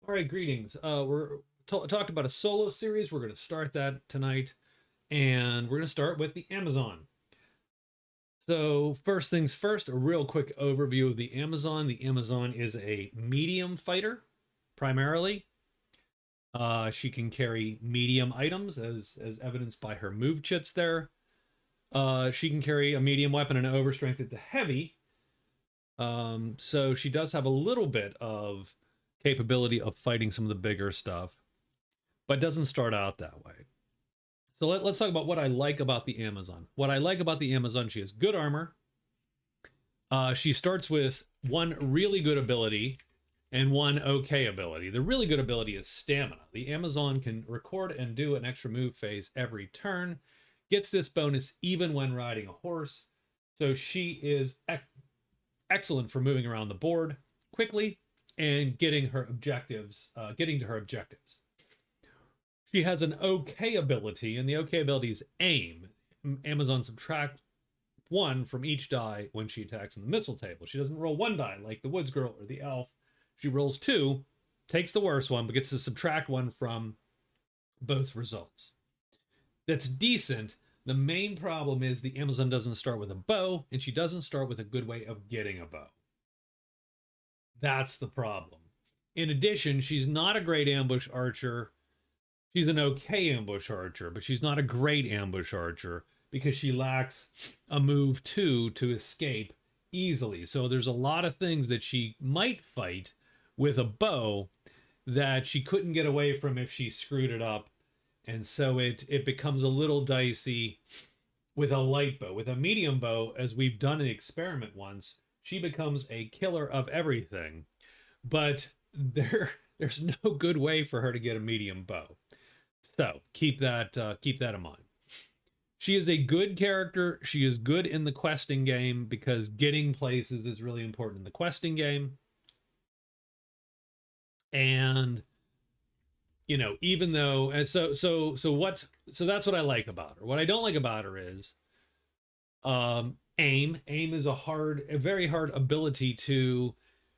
All right, greetings. We're talked about a solo series. We're going to start that tonight, and we're going to start with the Amazon. So, first things first, a real quick overview of the Amazon. The Amazon is a medium fighter, primarily. She can carry medium items, as evidenced by her move chits there. She can carry a medium weapon and an overstrength at the heavy. So she does have a little bit of capability of fighting some of the bigger stuff, but doesn't start out that way. So let's talk about what I like about the Amazon. What I like about the Amazon, she has good armor. She starts with one really good ability and one okay ability. The really good ability is stamina. The Amazon can record and do an extra move phase every turn, gets this bonus even when riding a horse. So she is excellent for moving around the board quickly and getting her objectives, getting to her objectives. She has an okay ability, and the okay ability is aim. Amazon subtract one from each die when she attacks in the missile table. She doesn't roll one die like the Woods Girl or the Elf. She rolls two, takes the worst one, but gets to subtract one from both results. That's decent. The main problem is the Amazon doesn't start with a bow, and she doesn't start with a good way of getting a bow. That's the problem. In addition, she's not a great ambush archer. She's an okay ambush archer, but she's not a great ambush archer because she lacks a move two to escape easily. So there's a lot of things that she might fight with a bow that she couldn't get away from if she screwed it up. And so it becomes a little dicey with a light bow. With a medium bow, as we've done an experiment once, she becomes a killer of everything. But there's no good way for her to get a medium bow. So keep that in mind. She is a good character. She is good in the questing game because getting places is really important in the questing game. And even though so that's what I like about her. What I don't like about her is aim. Aim is a very hard ability to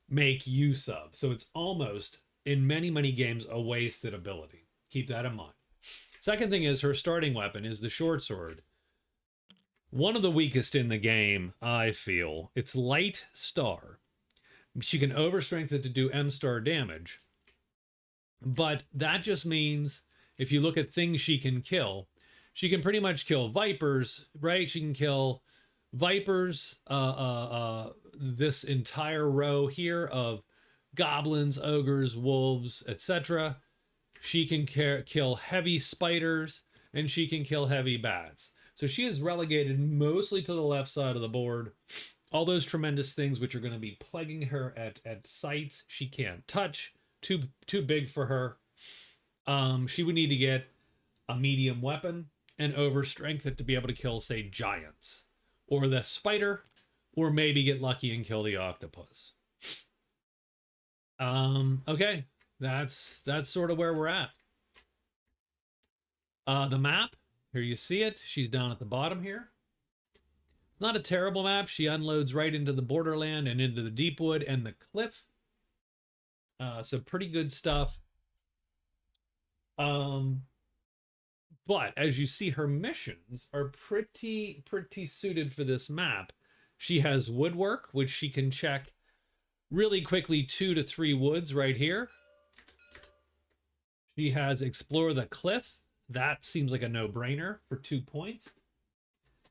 make use of. So it's almost in many games a wasted ability. Keep that in mind. Second thing is her starting weapon is the short sword. One of the weakest in the game, I feel. It's light star. She can overstrength it to do M star damage. But that just means if you look at things she can pretty much kill vipers, right? She can kill vipers, this entire row here of goblins, ogres, wolves, etc. She can kill heavy spiders, and she can kill heavy bats. So she is relegated mostly to the left side of the board. All those tremendous things which are going to be plaguing her at sites she can't touch. Too big for her. She would need to get a medium weapon and overstrength it to be able to kill, say, giants. Or the spider, or maybe get lucky and kill the octopus. Okay. That's sort of where we're at. The map, here you see it. She's down at the bottom here. It's not a terrible map. She unloads right into the borderland and into the deep wood and the cliff. So pretty good stuff. But as you see, her missions are pretty suited for this map. She has woodwork, which she can check really quickly, 2 to 3 woods right here. She has explore the cliff. That seems like a no-brainer for 2 points.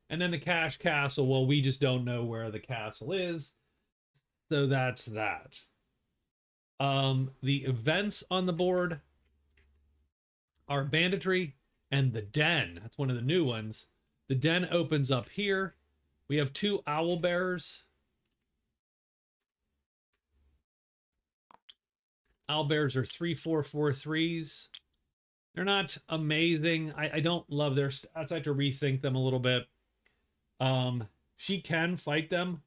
And then the cash castle, well, we just don't know where the castle is. So that's that. The events on the board are banditry and the den. That's one of the new ones. The den opens up here. We have 2 owl bears. Owl bears are 3/4/4/3s. They're not amazing. I don't love their stats. I have to rethink them a little bit. She can fight them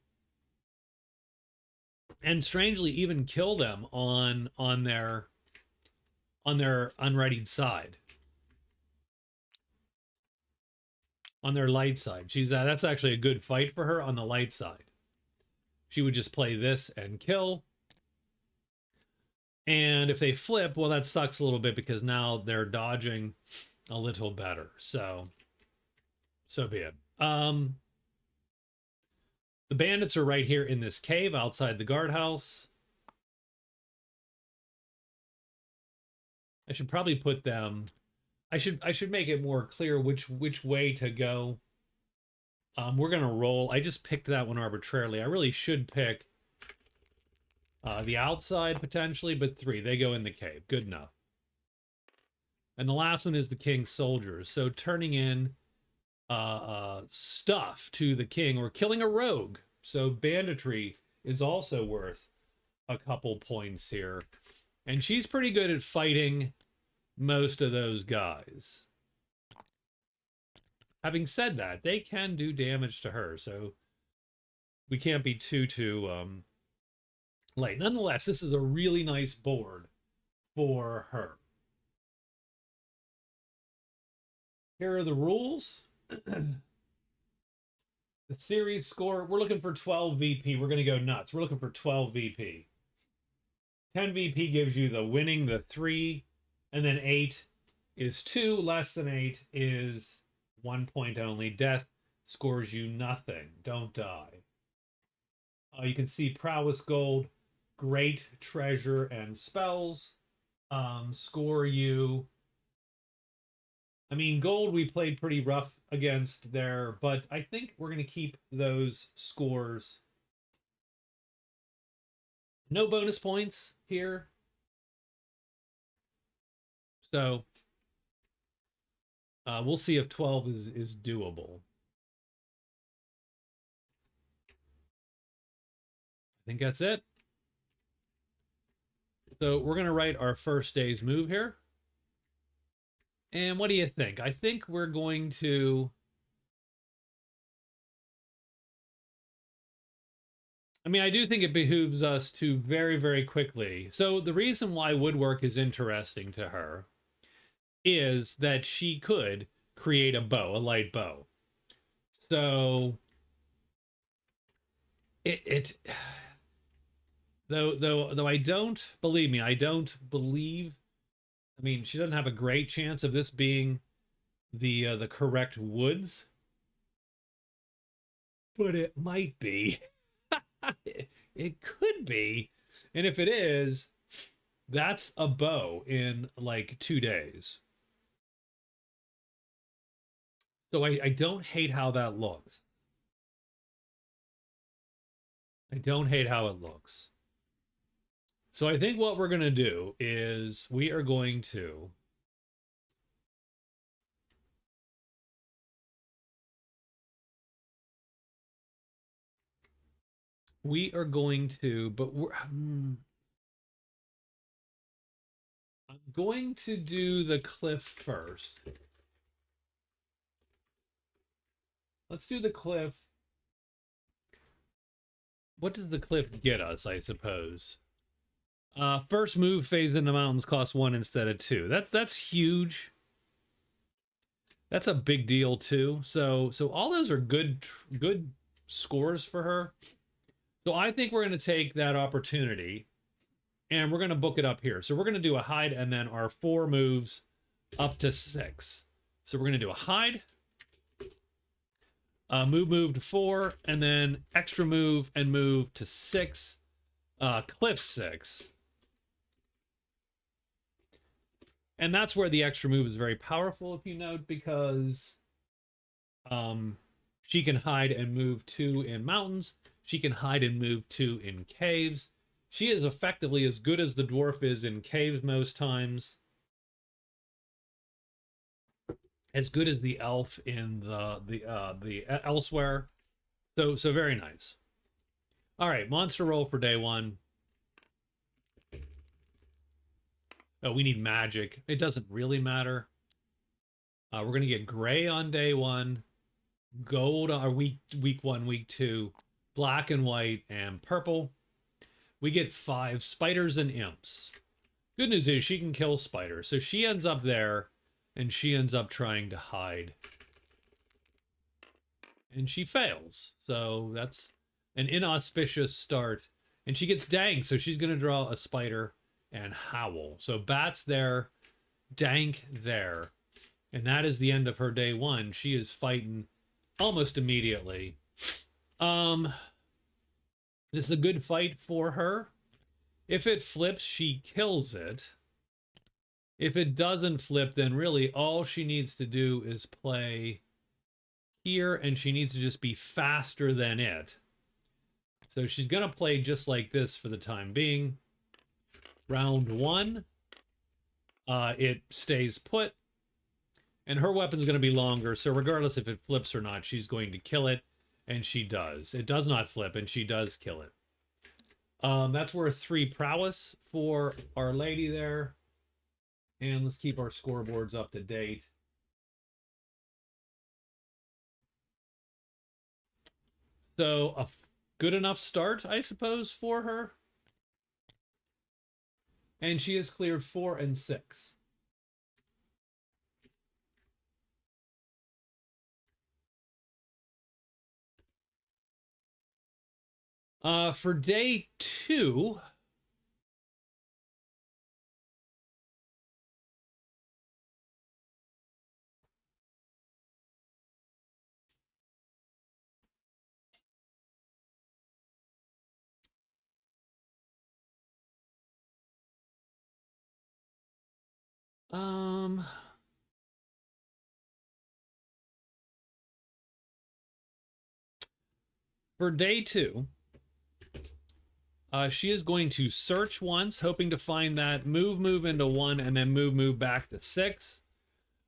and strangely even kill them on their unreadied side, on their light side. That's actually a good fight for her on the light side. She would just play this and kill. And if they flip, well, that sucks a little bit because now they're dodging a little better. So be it. The bandits are right here in this cave outside the guardhouse. I should probably put them. I should make it more clear which way to go. We're gonna roll. I just picked that one arbitrarily. I really should pick the outside potentially, but 3. They go in the cave. Good enough. And the last one is the king's soldiers. So turning in stuff to the king or killing a rogue. So banditry is also worth a couple points here. And she's pretty good at fighting most of those guys. Having said that, they can do damage to her, so we can't be too late. Nonetheless, this is a really nice board for her. Here are the rules. The series score, we're looking for 12 VP. We're going to go nuts. We're looking for 12 VP. 10 VP gives you the winning, the 3, and then 8 is 2. Less than 8 is 1 point only. Death scores you nothing. Don't die. You can see prowess gold, great treasure, and spells score you. I mean, gold we played pretty rough against there, but I think we're going to keep those scores. No bonus points here. So we'll see if 12 is doable. I think that's it. So we're going to write our first day's move here. And what do you think? I think we're going to... I mean, I do think it behooves us to very, very quickly. So the reason why woodwork is interesting to her is that she could create a bow, a light bow. So though I don't, believe me, I don't believe, I mean, she doesn't have a great chance of this being the correct woods, but it might be. It could be. And if it is, that's a bow in like 2 days. So I don't hate how that looks. I don't hate how it looks. So I think what we're going to do is we are going to but I'm going to do the cliff first. Let's do the cliff. What does the cliff get us, I suppose? First move phase into mountains costs 1 instead of 2. That's huge. That's a big deal too. So all those are good scores for her. So I think we're going to take that opportunity and we're going to book it up here. So we're going to do a hide and then our 4 moves up to 6. So we're going to do a hide, move to 4, and then extra move and move to 6, cliff 6. And that's where the extra move is very powerful, if you note, because she can hide and move 2 in mountains. She can hide and move 2 in caves. She is effectively as good as the dwarf is in caves most times. As good as the elf in the elsewhere. So very nice. All right, monster roll for day 1. Oh, we need magic. It doesn't really matter. We're going to get gray on day 1, gold on week 1, week 2, black and white, and purple. We get 5 spiders and imps. Good news is she can kill spiders. So she ends up there, and she ends up trying to hide. And she fails. So that's an inauspicious start. And she gets dang, so she's going to draw a spider and Howl. So Bat's there, Dank there. And that is the end of her day one. She is fighting almost immediately. This is a good fight for her. If it flips, she kills it. If it doesn't flip, then really all she needs to do is play here, and she needs to just be faster than it. So she's going to play just like this for the time being. Round one, it stays put. And her weapon's going to be longer, so regardless if it flips or not, she's going to kill it, and she does. It does not flip, and she does kill it. That's worth 3 prowess for our lady there. And let's keep our scoreboards up to date. So a good enough start, I suppose, for her. And she has cleared 4 and 6. For day 2, for day 2, she is going to search once, hoping to find that move into 1, and then move back to 6.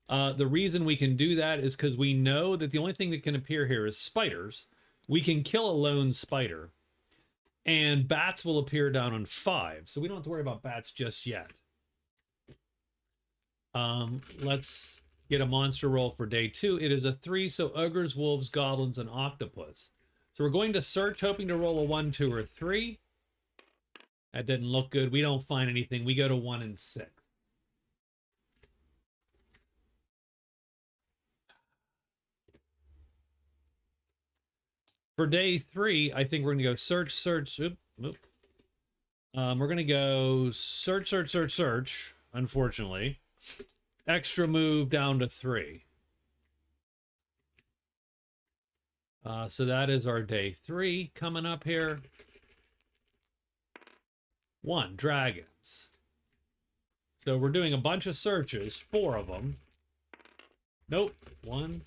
The reason we can do that is because we know that the only thing that can appear here is spiders. We can kill a lone spider, and bats will appear down on 5, so we don't have to worry about bats just yet. Let's get a monster roll for day 2. It is a 3, so ogres, wolves, goblins, and octopus. So we're going to search, hoping to roll a 1, 2, or 3. That didn't look good. We don't find anything. We go to 1 and 6. For day 3, I think we're going to go search. We're going to go search, unfortunately. Extra move down to 3. So that is our day 3 coming up here. 1, dragons. So we're doing a bunch of searches, 4 of them. Nope. 1,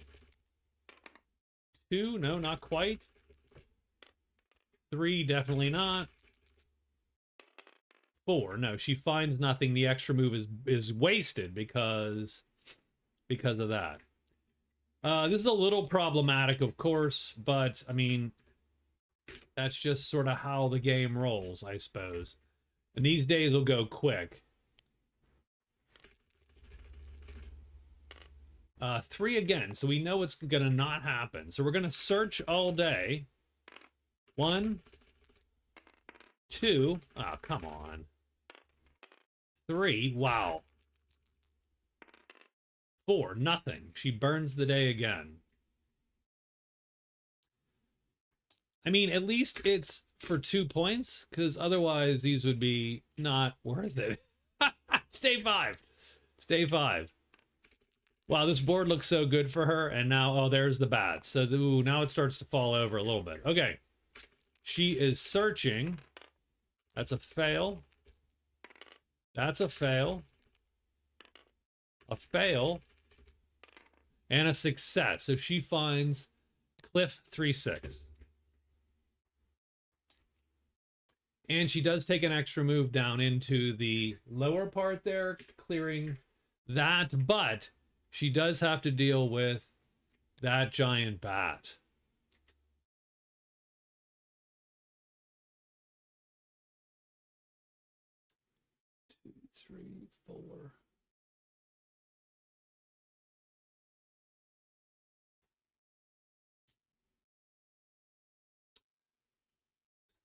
2, no, not quite. 3, definitely not. 4, no, she finds nothing. The extra move is wasted because of that. This is a little problematic, of course, but I mean, that's just sort of how the game rolls, I suppose. And these days will go quick. 3 again, so we know it's gonna not happen. So we're gonna search all day. 1, 2, oh, come on. 3, wow. 4, nothing. She burns the day again. I mean, at least it's for 2 points, because otherwise these would be not worth it. It's day 5. It's day 5. Wow, this board looks so good for her, and now, oh, there's the bats. So, ooh, now it starts to fall over a little bit. Okay. She is searching. That's a fail. That's a fail. A fail. And a success. So she finds Cliff 3-6. And she does take an extra move down into the lower part there, clearing that, but she does have to deal with that giant bat. Two, three, 4.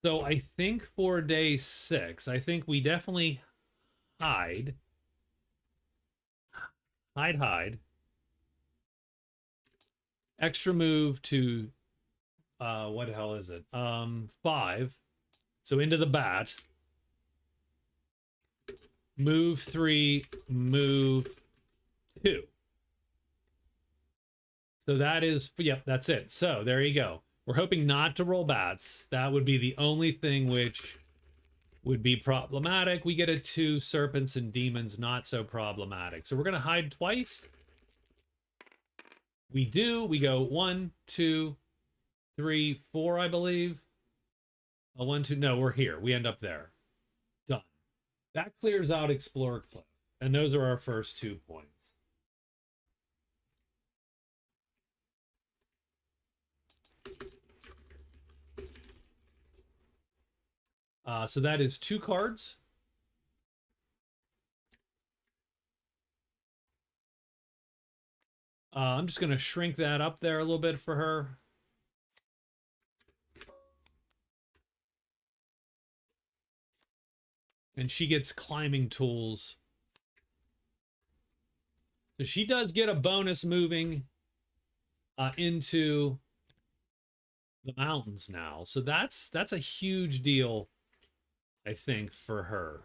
So I think for day 6, I think we definitely hide. Hide. Extra move to, what the hell is it? 5. So into the bat. move 3, move 2. So that is, yep, that's it. So there you go. We're hoping not to roll bats. That would be the only thing which would be problematic. We get a 2, serpents and demons, not so problematic. So we're going to hide twice. We do. We go 1, 2, 3, 4, I believe. 1, 2. No, we're here. We end up there. Done. That clears out Explorer Cliff. And those are our first 2 points. So that is 2 cards. I'm just going to shrink that up there a little bit for her. And she gets climbing tools. So she does get a bonus moving into the mountains now. So that's a huge deal, I think, for her.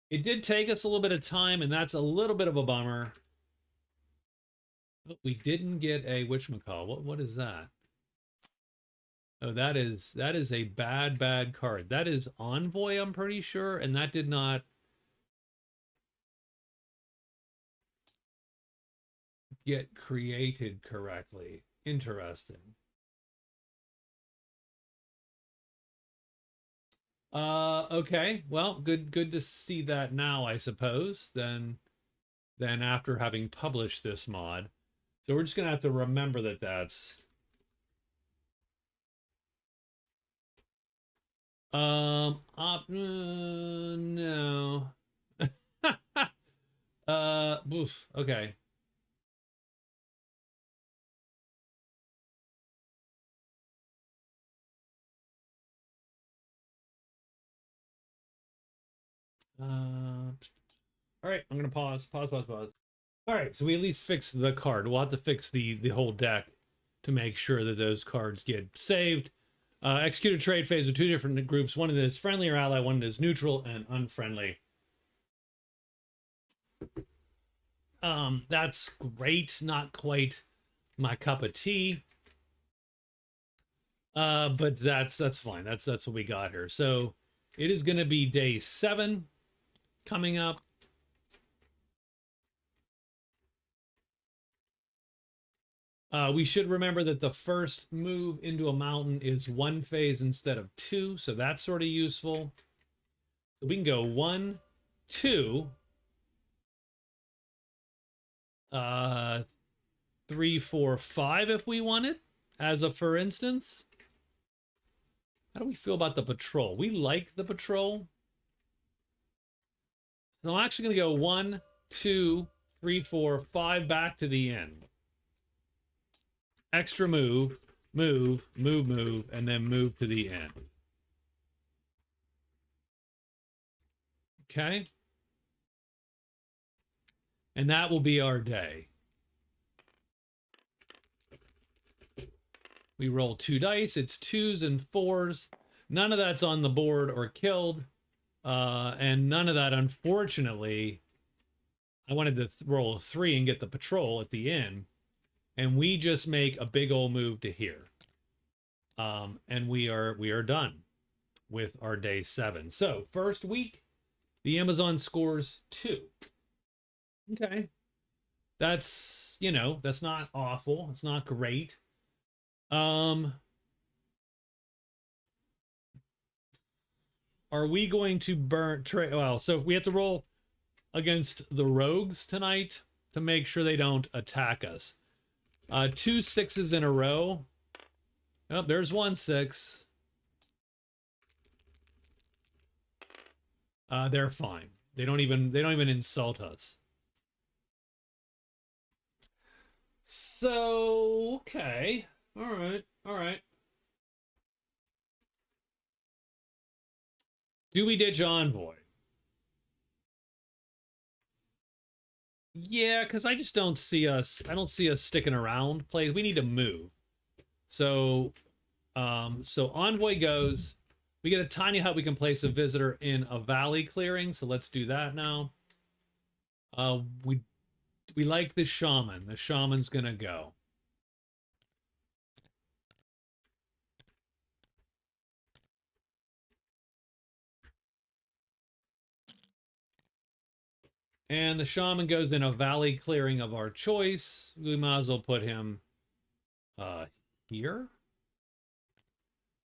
It did take us a little bit of time, and that's a little bit of a bummer. But we didn't get a whatchamacall. What is that? Oh, that is a bad card. That is Envoy, I'm pretty sure, and that did not get created correctly. Interesting. Okay. Well, good to see that now, I suppose. Then after having published this mod. So we're just going to have to remember that that's no. Oof, okay. All right, I'm gonna pause. All right, so we at least fixed the card. We'll have to fix the whole deck to make sure that those cards get saved. Execute a trade phase with 2 different groups. One that is friendly or ally, one that is neutral and unfriendly. That's great. Not quite my cup of tea. But that's fine. That's what we got here. So it is going to be day 7 coming up. We should remember that the first move into a mountain is 1 phase instead of 2, so that's sort of useful. So we can go 1, 2, 3, 4, 5 if we wanted, as a for instance. How do we feel about the patrol? We like the patrol. So I'm actually going to go 1, 2, 3, 4, 5 back to the end. Extra move, move, and then move to the end. Okay. And that will be our day. We roll 2 dice. It's 2s and 4s. None of that's on the board or killed. And none of that, unfortunately, I wanted to roll a 3 and get the patrol at the end. And we just make a big old move to here. And we are done with our day 7. So first week, the Amazon scores 2. Okay. That's, that's not awful. It's not great. Are we going to burn well, so we have to roll against the rogues tonight to make sure they don't attack us. 2 6s in a row. Oh, there's 1 6. They're fine. They don't even insult us. So, okay. All right. Do we ditch Envoy? Yeah, because I just don't see us. I don't see us sticking around. We need to move. So, so Envoy goes. We get a tiny hut. We can place a visitor in a valley clearing. So let's do that now. We like the shaman. The shaman's gonna go. And the shaman goes in a valley clearing of our choice. We might as well put him here.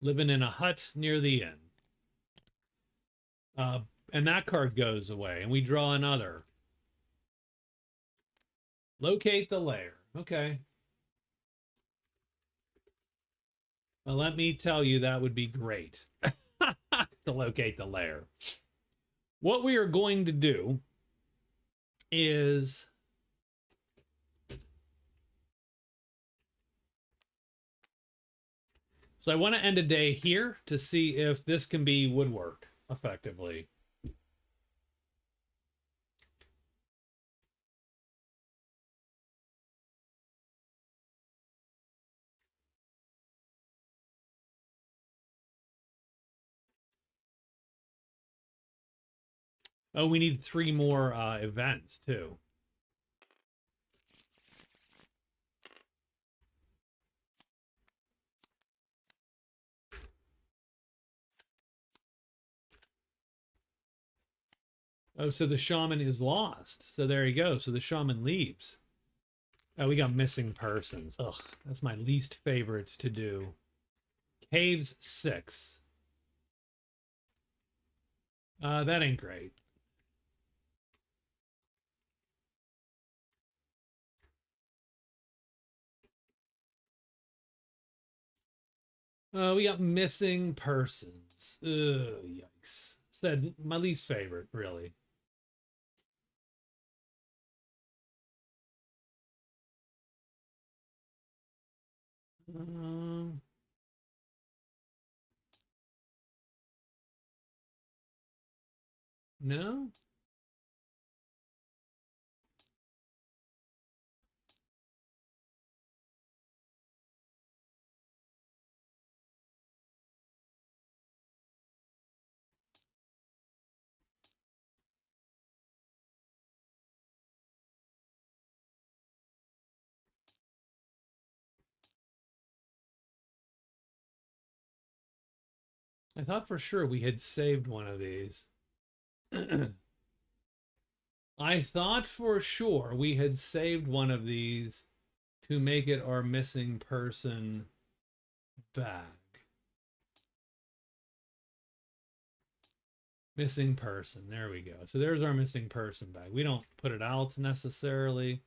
Living in a hut near the inn. And that card goes away. And we draw another. Locate the lair. Okay. Well, let me tell you, that would be great. To locate the lair. What we are going to do is so I want to end a day here to see if this can be woodworked effectively. Oh, we need 3 more events too. Oh, so the shaman is lost. So there you go. So the shaman leaves. Oh, we got missing persons. Ugh, that's my least favorite to do. Caves 6. That ain't great. We got missing persons. Ugh, yikes. Said my least favorite, really. Um, no? I thought for sure we had saved one of these. I thought for sure we had saved one of these to make it our missing person bag. Missing person. There we go. So there's our missing person bag. We don't put it out necessarily.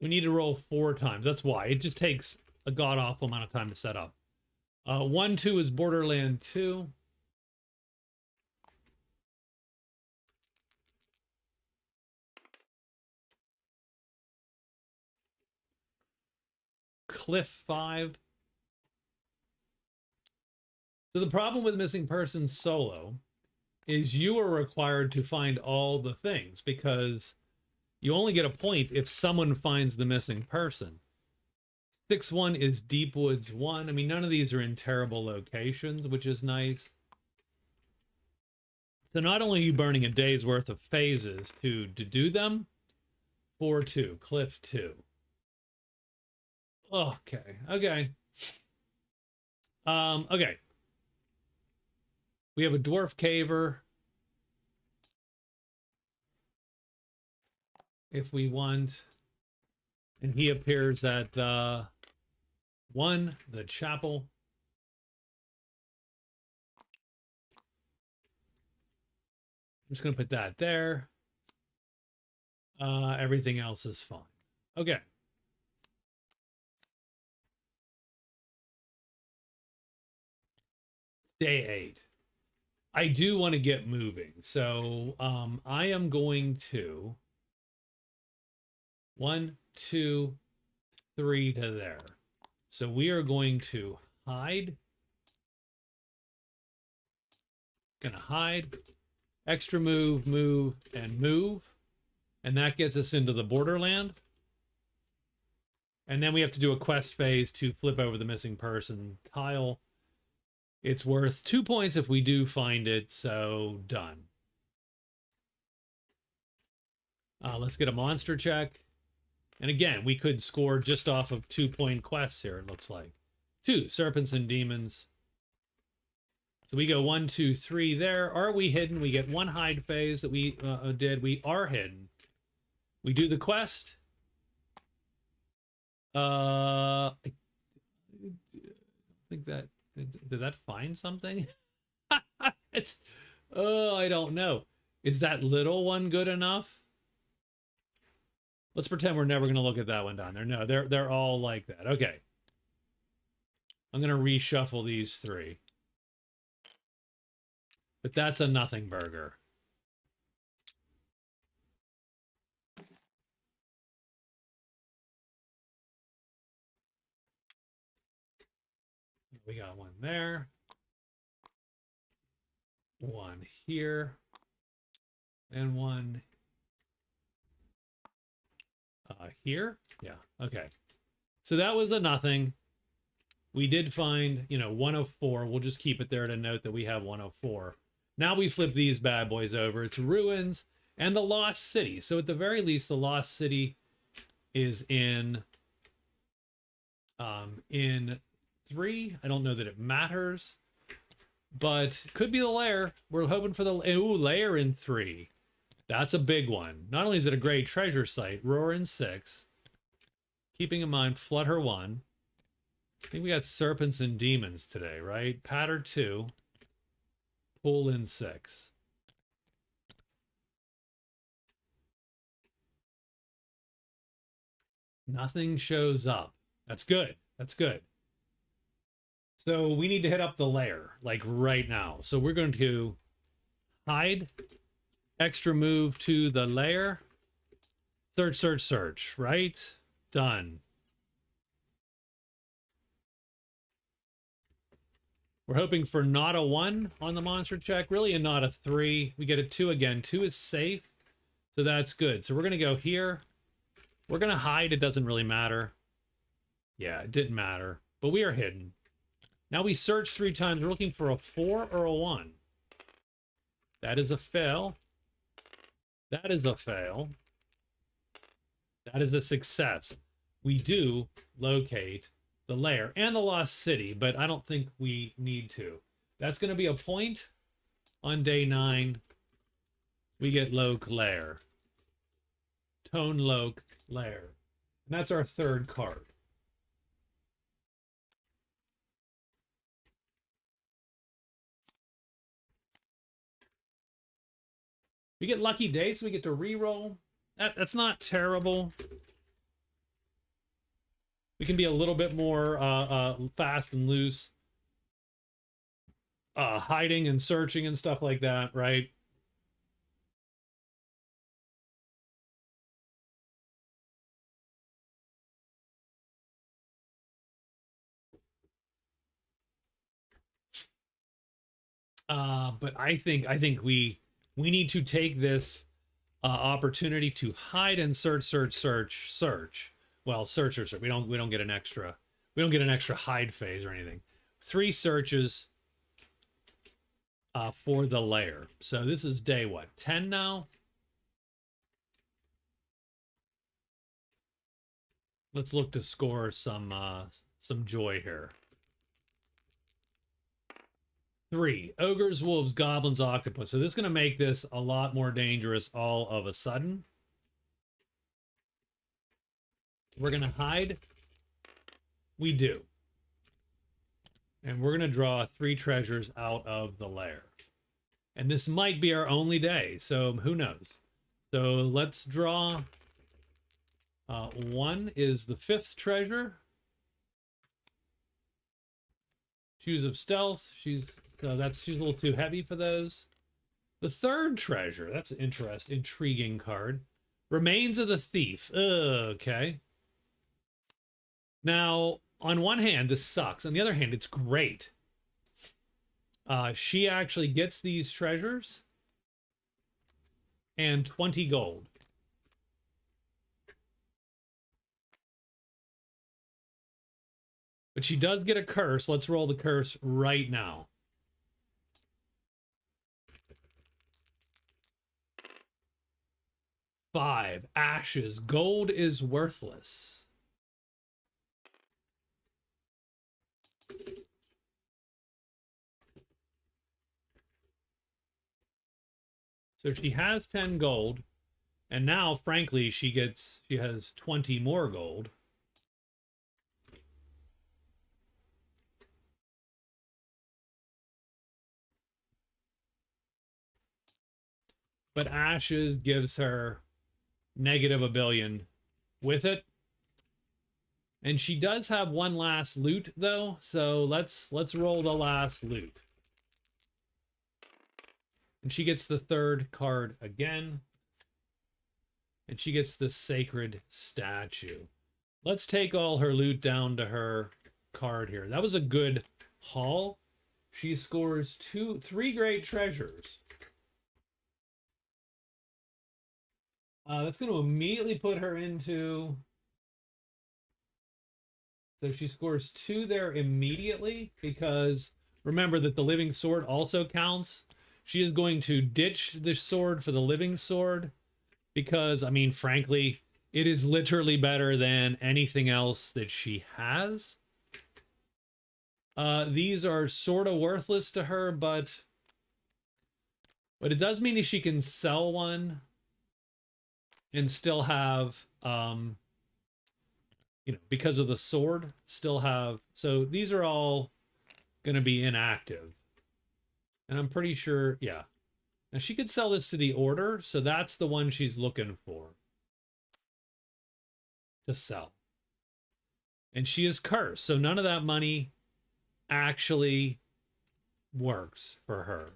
We need to roll 4 times. That's why. It just takes a god-awful amount of time to set up. 1, 2 is Borderland 2. Cliff 5. So the problem with missing persons solo is you are required to find all the things because you only get a point if someone finds the missing person. 6-1 is Deep Woods 1. I mean, none of these are in terrible locations, which is nice. So not only are you burning a day's worth of phases to do them, 4-2, Cliff 2. Okay. Okay. We have a dwarf caver. If we want, and he appears at the 1, the chapel. I'm just gonna put that there. Everything else is fine. Okay. Day 8. I do want to get moving. So I am going to 1, 2, 3 to there. So we are going to hide. Gonna hide, extra move, move, and move. And that gets us into the borderland. And then we have to do a quest phase to flip over the missing person tile. It's worth 2 points if we do find it, so done. Let's get a monster check. And again, we could score just off of 2-point quests here, it looks like. 2 serpents and demons. So we go 1, 2, 3 there. Are we hidden? We get 1 hide phase that we did. We are hidden. We do the quest. I think that did that find something? It's I don't know. Is that little one good enough? Let's pretend we're never going to look at that one down there. No, they're all like that. Okay. I'm going to reshuffle these 3. But that's a nothing burger. We got 1 there. 1 here. And 1 here. Yeah, okay. So that was a nothing. We did find, 1 of 4. We'll just keep it there to note that we have 1 of 4. Now we flip these bad boys over. It's Ruins and the Lost City. So at the very least, the Lost City is in 3. I don't know that it matters, but could be the lair. We're hoping for the lair in 3. That's a big one. Not only is it a great treasure site, Roar in 6. Keeping in mind Flutter 1. I think we got serpents and demons today, right? Patter 2. Pull in 6. Nothing shows up. That's good. That's good. So we need to hit up the lair, like right now. So we're going to hide, extra move to the lair, search, search, search, right? Done. We're hoping for not a 1 on the monster check, really, and not a 3. We get a 2 again. 2 is safe, so that's good. So we're going to go here. We're going to hide. It doesn't really matter. Yeah, it didn't matter, but we are hidden. Now we search 3 times. We're looking for a 4 or a 1. That is a fail. That is a fail. That is a success. We do locate the lair and the Lost City, but I don't think we need to. That's going to be a point on day 9. We get Loc Lair. Tone Loc Lair. And that's our 3rd card. We get lucky days, so we get to re-roll. That's not terrible. We can be a little bit more fast and loose. Hiding and searching and stuff like that, right? But I think we need to take this opportunity to hide and search. Well, search. We don't get an extra. We don't get an extra hide phase or anything. 3 searches for the lair. So this is day what? 10 now. Let's look to score some joy here. 3 ogres, wolves, goblins, octopus. So this is going to make this a lot more dangerous all of a sudden. We're going to hide. We do. And we're going to draw 3 treasures out of the lair. And this might be our only day, so who knows? So let's draw. 1 is the 5th treasure. Shoes of Stealth. She's a little too heavy for those. The 3rd treasure. That's an intriguing card. Remains of the Thief. Okay. Now, on one hand, this sucks. On the other hand, it's great. She actually gets these treasures and 20 gold. But she does get a curse. Let's roll the curse right now. Five ashes. Gold is worthless. So she has 10 gold, and now, frankly, she has 20 more gold. But ashes gives her negative a billion with it. And she does have one last loot though, so let's roll the last loot. And she gets the third card again. And she gets the sacred statue. Let's take all her loot down to her card here. That was a good haul. She scores 3 great treasures. That's going to immediately put her into... So she scores 2 there immediately because remember that the living sword also counts. She is going to ditch the sword for the living sword because, I mean, frankly, it is literally better than anything else that she has. These are sort of worthless to her, but it does mean that she can sell one and still have, because of the sword, still have. So these are all going to be inactive. And I'm pretty sure, yeah. Now she could sell this to the order, so that's the one she's looking for to sell. And she is cursed, so none of that money actually works for her.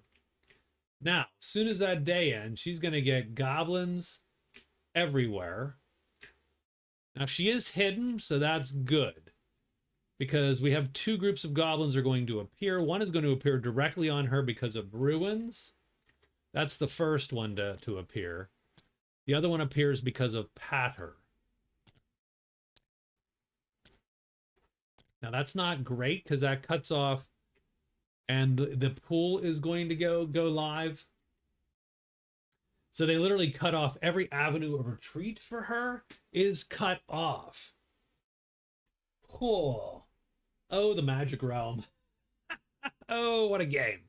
Now, as soon as that day ends, she's going to get goblins everywhere. Now, she is hidden, so that's good. Because we have 2 groups of goblins are going to appear. One is going to appear directly on her because of ruins. That's the first one to appear. The other one appears because of patter. Now, that's not great because that cuts off and the pool is going to go live. So they literally cut off every avenue of retreat for her is cut off. Cool. Oh, the magic realm. Oh, what a game.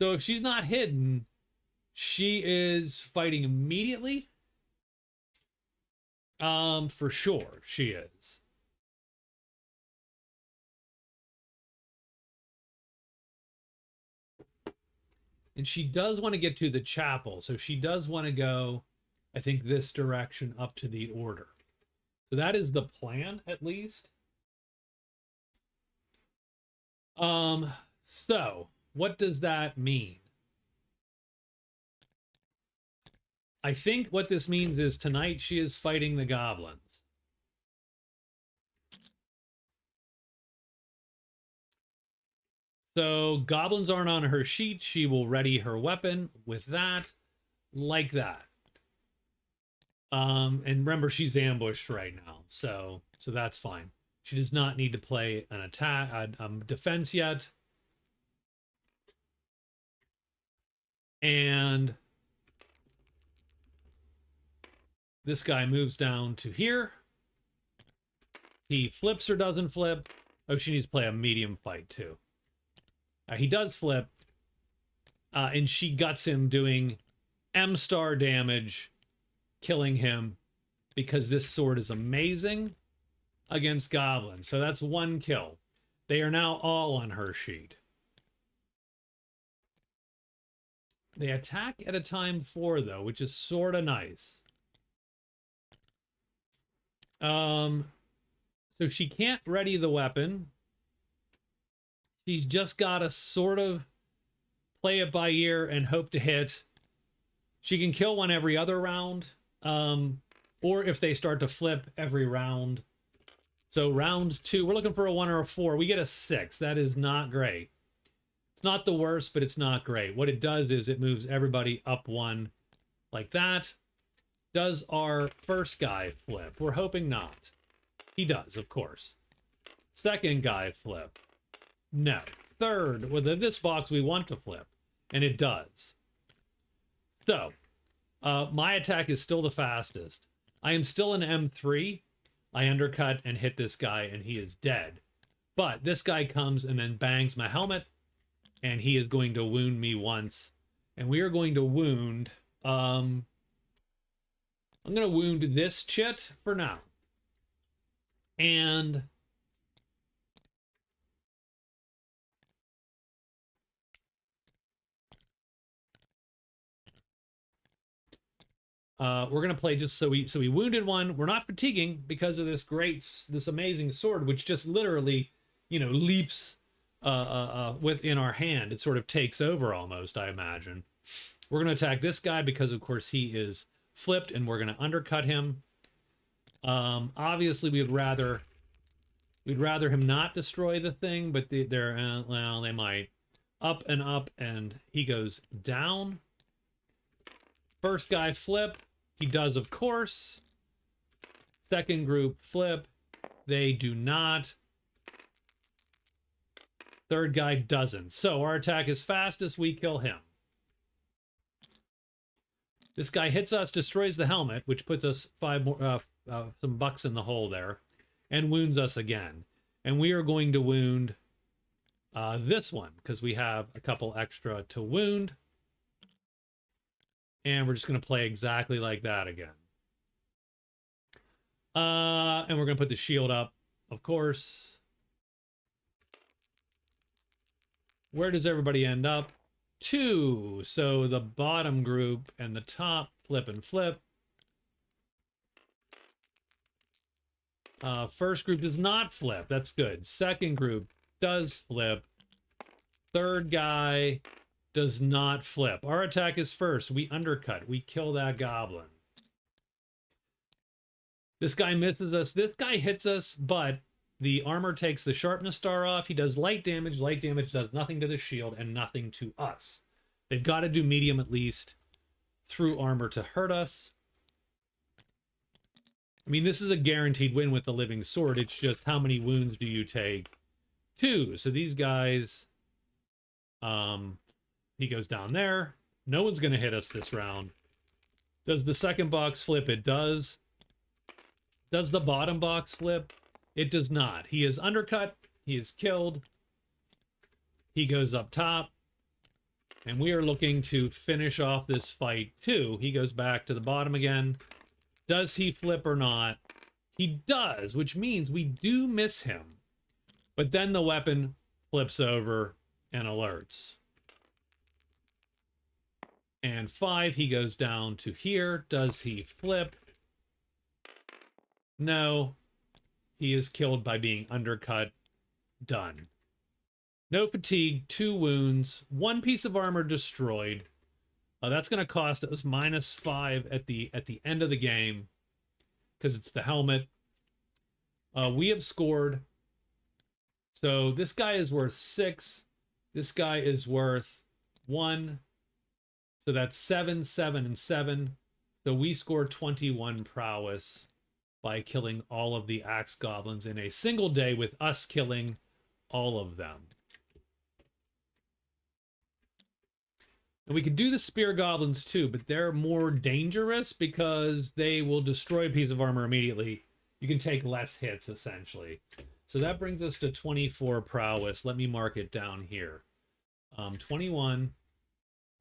So if she's not hidden, she is fighting immediately. For sure, she is. And she does want to get to the chapel. So she does want to go, I think, this direction up to the order. So that is the plan, at least. So what does that mean? I think what this means is tonight she is fighting the goblins. So goblins aren't on her sheet. She will ready her weapon with that, like that. And remember, she's ambushed right now, so that's fine. She does not need to play an attack, defense yet. And this guy moves down to here. He flips or doesn't flip. Oh, she needs to play a medium fight too. He does flip, and she guts him doing M-star damage, killing him because this sword is amazing against goblins. So that's 1 kill. They are now all on her sheet. They attack at a time 4 though, which is sort of nice. So she can't ready the weapon. She's just got to sort of play it by ear and hope to hit. She can kill one every other round. Or if they start to flip every round. So round 2, we're looking for a 1 or a 4. We get a 6. That is not great. It's not the worst, but it's not great. What it does is it moves everybody up 1 like that. Does our first guy flip? We're hoping not. He does, of course. Second guy flip. No. Third, well, this box we want to flip, and it does. So, my attack is still the fastest. I am still an M3. I undercut and hit this guy, and he is dead. But this guy comes and then bangs my helmet, and he is going to wound me once. And we are going to wound... I'm going to wound this chit for now. And... we're going to play just so we wounded one. We're not fatiguing because of this amazing sword, which just literally, you know, leaps within our hand. It sort of takes over almost, I imagine. We're going to attack this guy because, of course, he is flipped, and we're going to undercut him. Obviously, we'd rather him not destroy the thing, but well, they might. Up, and he goes down. First guy flip. He does, of course. Second group flip. They do not. Third guy doesn't. So our attack is fastest. We kill him. This guy hits us, destroys the helmet, which puts us 5 more, some bucks in the hole there, and wounds us again. And we are going to wound this one because we have a couple extra to wound. And we're just going to play exactly like that again. And we're going to put the shield up, of course. Where does everybody end up? 2. So the bottom group and the top flip and flip. First group does not flip. That's good. Second group does flip. Third guy does not flip. Our attack is first. We undercut. We kill that goblin. This guy misses us. This guy hits us, but the armor takes the sharpness star off. He does light damage. Light damage does nothing to the shield and nothing to us. They've got to do medium at least through armor to hurt us. I mean, this is a guaranteed win with the living sword. It's just how many wounds do you take? 2. So these guys... he goes down there. No one's going to hit us this round. Does the second box flip? It does. Does the bottom box flip? It does not. He is undercut. He is killed. He goes up top. And we are looking to finish off this fight too. He goes back to the bottom again. Does he flip or not? He does, which means we do miss him. But then the weapon flips over and alerts. And 5, he goes down to here. Does he flip? No. He is killed by being undercut. Done. No fatigue, 2 wounds, 1 piece of armor destroyed. That's going to cost us -5 at the end of the game because it's the helmet. We have scored. So this guy is worth 6. This guy is worth 1. So that's 7, 7, and 7. So we scored 21 prowess by killing all of the axe goblins in a single day with us killing all of them. And we could do the spear goblins too, but they're more dangerous because they will destroy a piece of armor immediately. You can take less hits, essentially. So that brings us to 24 prowess. Let me mark it down here. 21,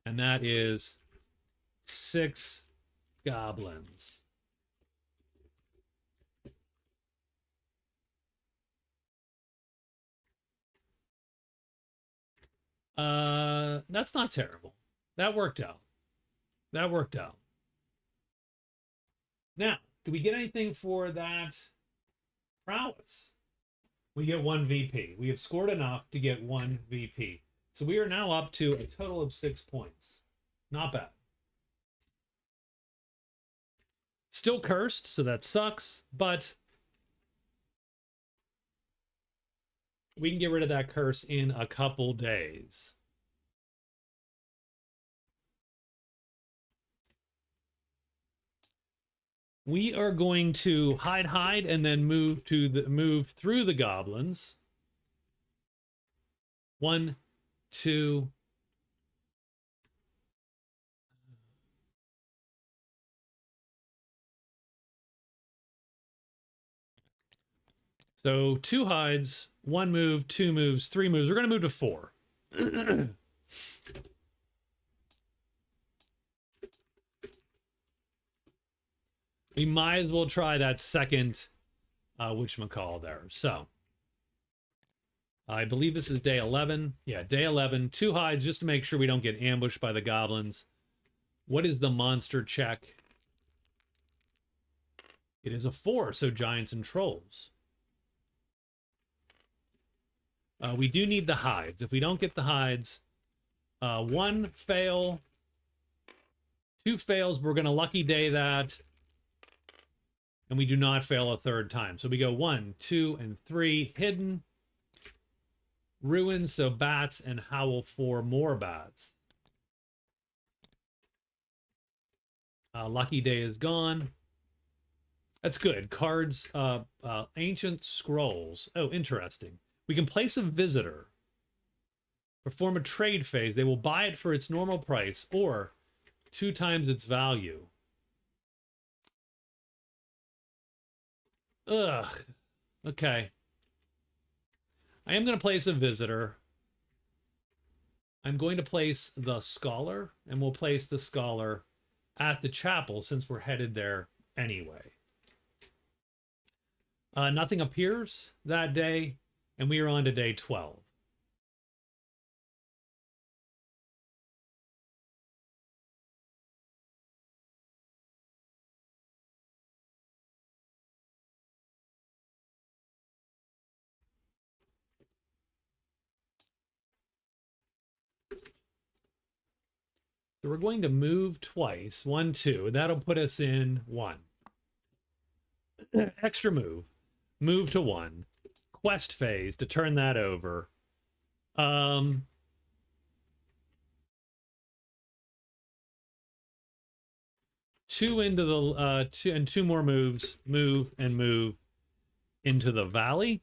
and that is 6 goblins. That's not terrible. That worked out. That worked out. Now, do we get anything for that prowess? We get 1 VP. We have scored enough to get 1 VP. So we are now up to a total of 6 points. Not bad. Still cursed, so that sucks, but We can get rid of that curse in a couple days. We are going to hide, and then move through the goblins. 1, 2. So 2 hides, 1 move, 2 moves, 3 moves. We're going to move to 4. We might as well try that second whatchamacall there. So I believe this is day 11. Yeah, day 11. 2 hides just to make sure we don't get ambushed by the goblins. What is the monster check? It is a 4, so giants and trolls. We do need the hides. If we don't get the hides, 1 fail, 2 fails, we're going to lucky day that. And we do not fail a 3rd time. So we go 1, 2, and 3. Hidden. Ruin, so bats, and howl for more bats. Lucky day is gone. That's good. Cards, ancient scrolls. Oh, interesting. We can place a visitor. Perform a trade phase. They will buy it for its normal price or 2 times its value. Ugh. Okay. I am going to place a visitor. I'm going to place the scholar, and we'll place the scholar at the chapel since we're headed there anyway. Nothing appears that day, and we are on to day 12. So we're going to move twice. 1, 2. That'll put us in 1. Extra move. Move to 1. Quest phase to turn that over. 2 into the 2 more moves. Move and move into the valley.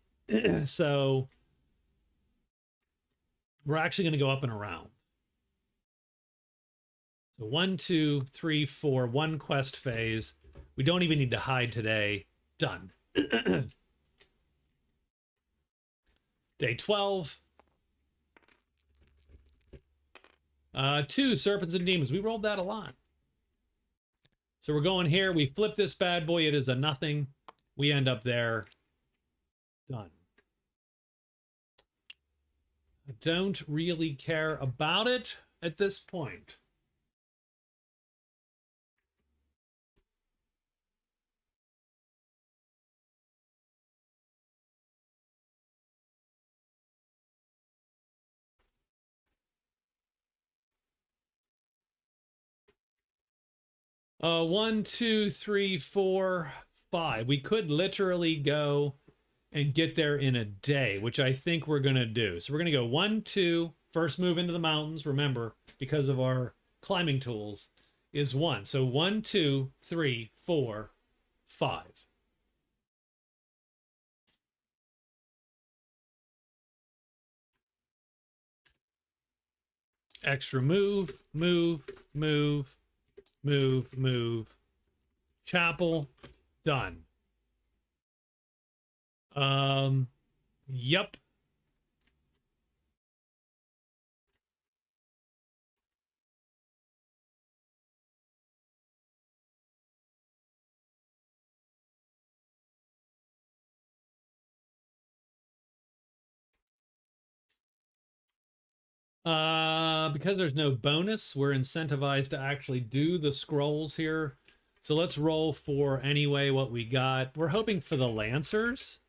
So we're actually going to go up and around. So 1, 2, 3, 4. 1 quest phase. We don't even need to hide today. Done. Day 12. 2 serpents and demons. We rolled that a lot. So we're going here. We flip this bad boy. It is a nothing. We end up there. Done. I don't really care about it at this point. One, two, three, four, 5. We could literally go and get there in a day, which I think we're going to do. So we're going to go 1, 2, first move into the mountains. Remember, because of our climbing tools, is 1. So 1, 2, 3, 4, 5. Extra move, move, move, move, move. Chapel, done. Yep. Because there's no bonus, we're incentivized to actually do the scrolls here. So let's roll for anyway what we got. We're hoping for the Lancers.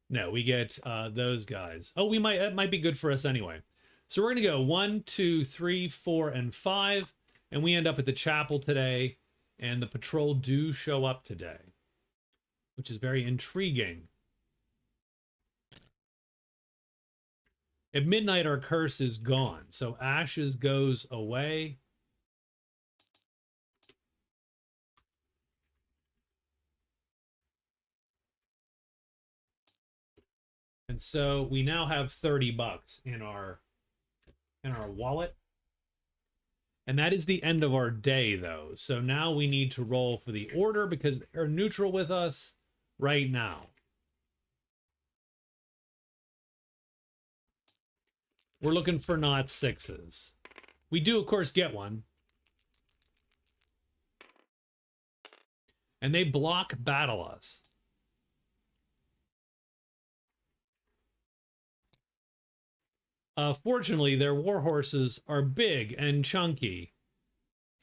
No, we get those guys. Oh, it might be good for us anyway. So we're gonna go 1, 2, 3, 4, and 5, and we end up at the chapel today, and the patrol do show up today, which is very intriguing. At midnight, our curse is gone. So ashes goes away. And so we now have 30 bucks in our wallet. And that is the end of our day, though. So now we need to roll for the order because they're neutral with us right now. We're looking for not sixes. We do, of course, get one. And they block battle us. Fortunately, their war horses are big and chunky.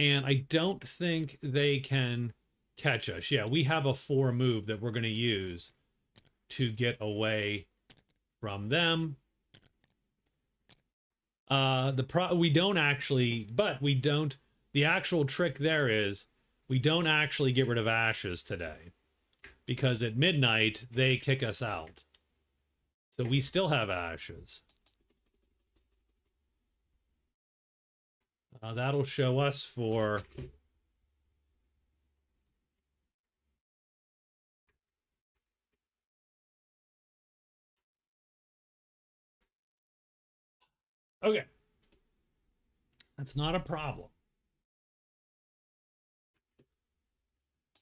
And I don't think they can catch us. Yeah, we have a 4 move that we're going to use to get away from them. We don't actually, but we don't, the actual trick there is we don't actually get rid of ashes today because at midnight they kick us out. So we still have ashes. That'll show us for okay. That's not a problem.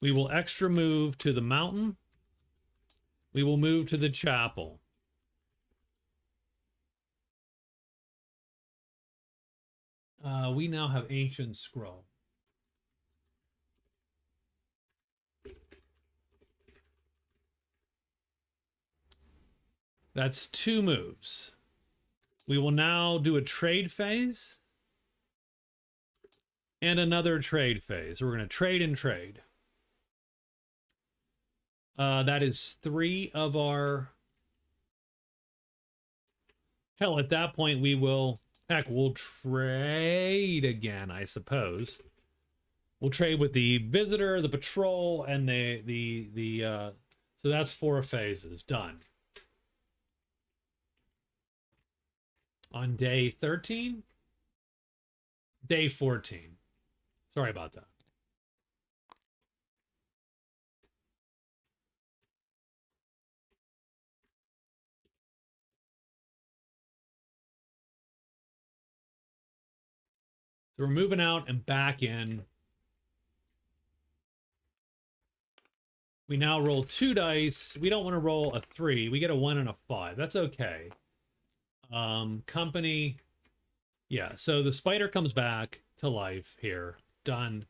We will extra move to the mountain. We will move to the chapel. We now have ancient scroll. That's 2 moves. We will now do a trade phase and another trade phase. We're going to trade and trade. That is 3 of our... Hell, at that point we will... Heck, we'll trade again, I suppose. We'll trade with the visitor, the patrol, and so that's 4 phases. Done. On day 13? Day 14. Sorry about that. So we're moving out and back in. We now roll 2 dice. We don't want to roll a 3. We get a 1 and a 5. That's okay. Company. Yeah, so the spider comes back to life here. Done.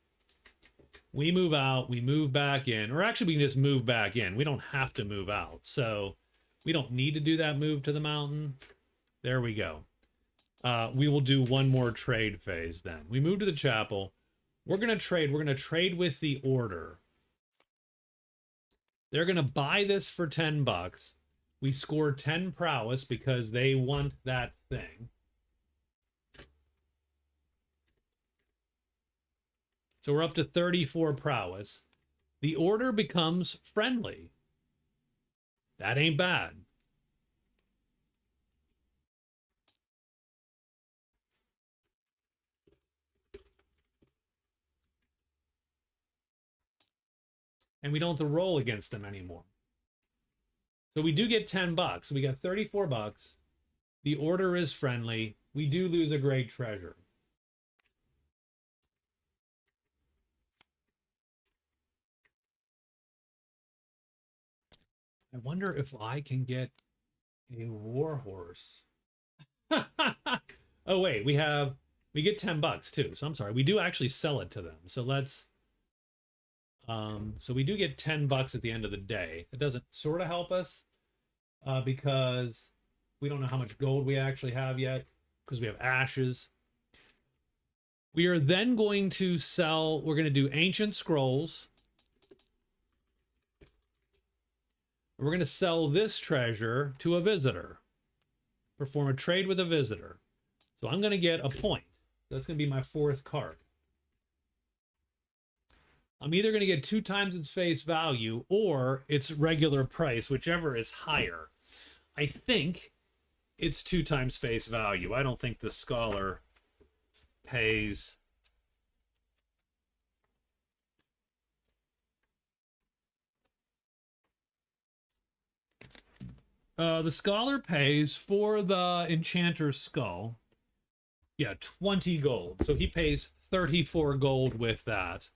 We move out. We move back in. Or actually, we can just move back in. We don't have to move out. So we don't need to do that move to the mountain. There we go. We will do 1 more trade phase then. We move to the chapel. We're going to trade. We're going to trade with the order. They're going to buy this for 10 bucks. We score 10 prowess because they want that thing. So we're up to 34 prowess. The order becomes friendly. That ain't bad. And we don't have to roll against them anymore. So we do get 10 bucks. We got 34 bucks. The order is friendly. We do lose a great treasure. I wonder if I can get a war horse. Oh wait, we get 10 bucks too. So I'm sorry. We do actually sell it to them. So let's so we do get 10 bucks at the end of the day. It doesn't sort of help us because we don't know how much gold we actually have yet because we have ashes. We are then going to sell, we're going to do ancient scrolls. We're going to sell this treasure to a visitor. Perform a trade with a visitor. So I'm going to get a point. That's going to be my 4th card. I'm either going to get 2 times its face value or its regular price, whichever is higher. I think it's 2 times face value. I don't think the Scholar pays. The Scholar pays for the Enchanter's Skull. Yeah, 20 gold. So he pays 34 gold with that.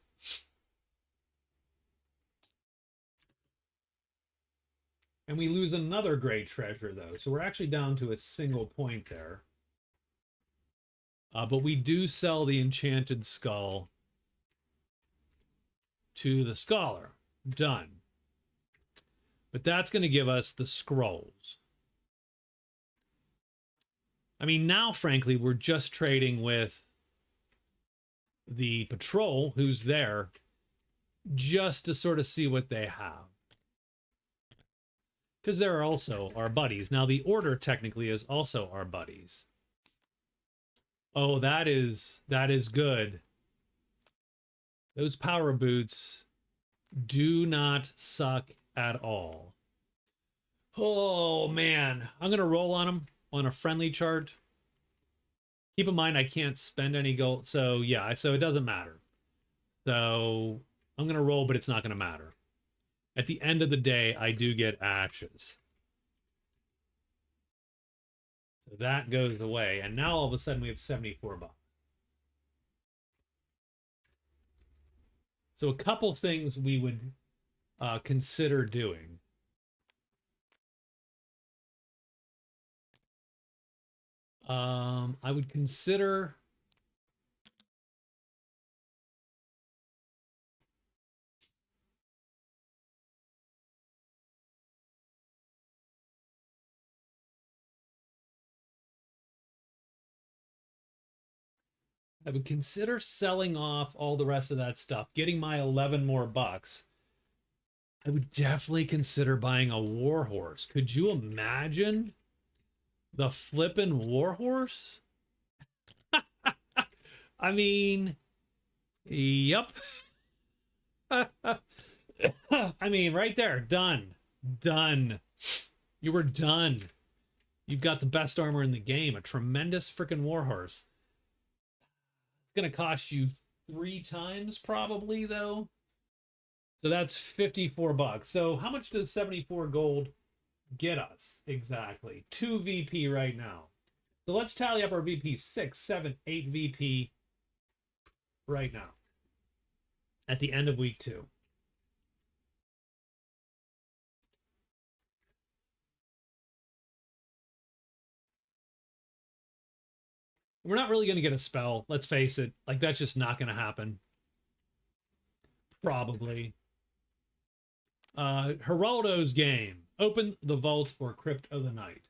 And we lose another great treasure, though. So we're actually down to a single point there. But we do sell the Enchanted Skull to the Scholar. Done. But that's going to give us the scrolls. I mean, now, frankly, we're just trading with the patrol who's there just to sort of see what they have. Because they're also our buddies. Now, the Order technically is also our buddies. Oh, that is good. Those power boots do not suck at all. Oh, man. I'm going to roll on them on a friendly chart. Keep in mind, I can't spend any gold. So, yeah, so it doesn't matter. So, I'm going to roll, but it's not going to matter. At the end of the day, I do get ashes. So that goes away. And now all of a sudden we have 74 bucks. So a couple things we would consider doing. I would consider selling off all the rest of that stuff, getting my 11 more bucks. I would definitely consider buying a warhorse. Could you imagine the flippin' warhorse? I mean, yep. I mean, right there, done. Done. You were done. You've got the best armor in the game, a tremendous freaking warhorse. It's going to cost you 3 times probably, though. So that's 54 bucks. So how much does 74 gold get us exactly? 2 VP right now. So let's tally up our VP. 6, 7, 8 VP right now at the end of week 2. We're not really going to get a spell. Let's face it. Like, that's just not going to happen. Probably. Geraldo's game. Open the Vault or Crypt of the Night.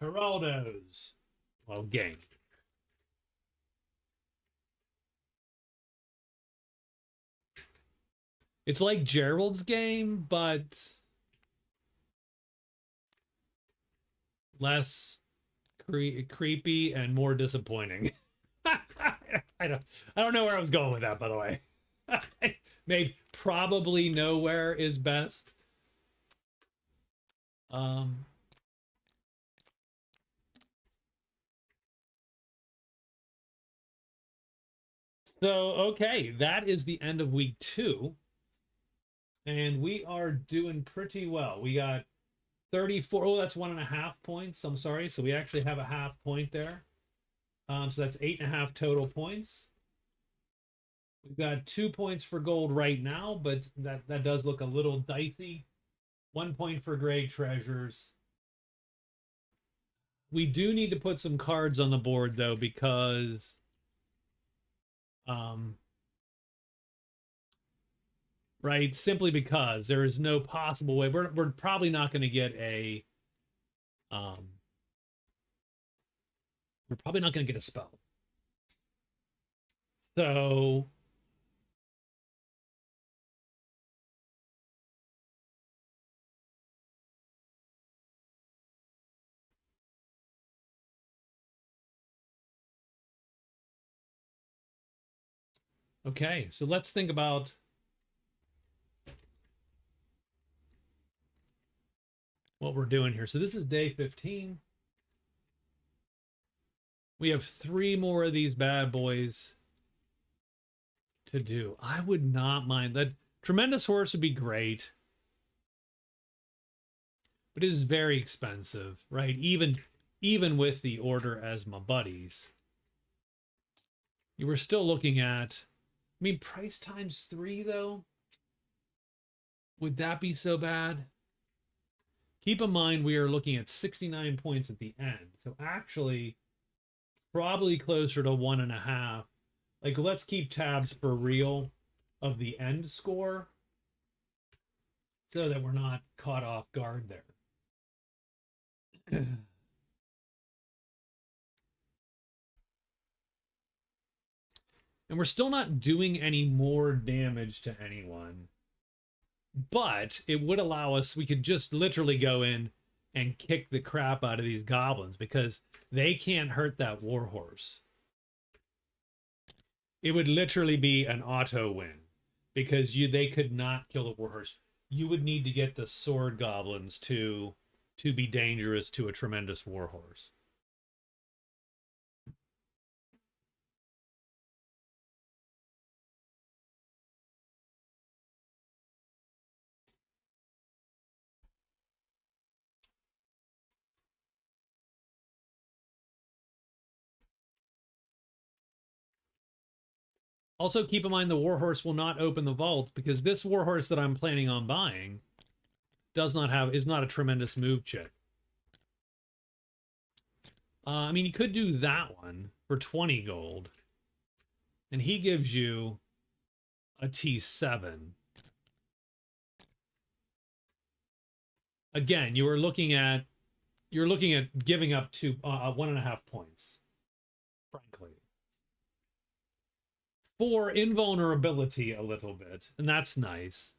Geraldo's, well, game. It's like Gerald's game, but less creepy and more disappointing. I don't know where I was going with that, by the way. Maybe probably nowhere is best. So, okay, that is the end of week 2. And we are doing pretty well. We got 34. Oh, that's 1.5 points. I'm sorry. So we actually have a half point there. So that's 8.5 total points. We've got 2 points for gold right now, but that does look a little dicey. 1 point for great treasures. We do need to put some cards on the board, though, because right, simply because there is no possible way. We're probably not going to get a we're probably not going to get a spell. So okay, so let's think about what we're doing here. So this is day 15. We have 3 more of these bad boys to do. I would not mind that. Tremendous Horse would be great, but it is very expensive, right? Even with the order as my buddies, you were still looking at, I mean, price times 3 though. Would that be so bad? Keep in mind we are looking at 69 points at the end, so actually probably closer to 1.5. Like, let's keep tabs for real of the end score so that we're not caught off guard there. And we're still not doing any more damage to anyone, but it would allow us, we could just literally go in and kick the crap out of these goblins because they can't hurt that warhorse. It would literally be an auto win because they could not kill the warhorse. You would need to get the sword goblins to be dangerous to a tremendous warhorse. Also, keep in mind the warhorse will not open the vault because this warhorse that I'm planning on buying is not a tremendous move chip. I mean, you could do that one for 20 gold, and he gives you a T7. Again, you're looking at giving up 1.5 points, frankly, for invulnerability a little bit, and that's nice.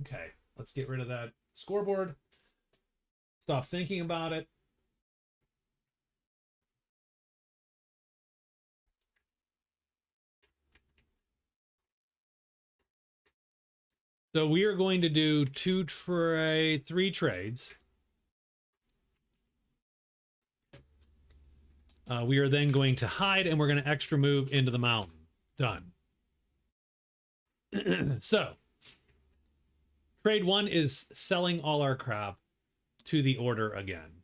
Okay, let's get rid of that scoreboard. Stop thinking about it. So we are going to do 3 trades. We are then going to hide, and we're going to extra move into the mountain. Done. So, trade 1 is selling all our crap to the order again.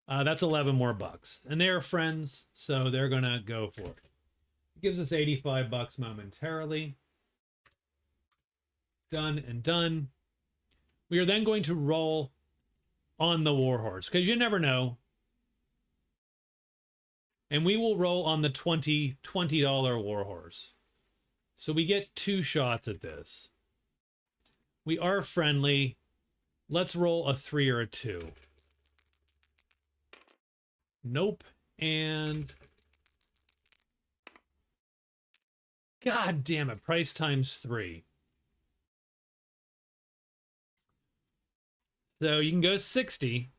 That's 11 more bucks. And they're friends, so they're going to go for it. It gives us 85 bucks momentarily. Done and done. We are then going to roll on the warhorse, because you never know. And we will roll on the $20 warhorse. So we get 2 shots at this. We are friendly. Let's roll a 3 or a 2. Nope. And God damn it, price times 3. So you can go 60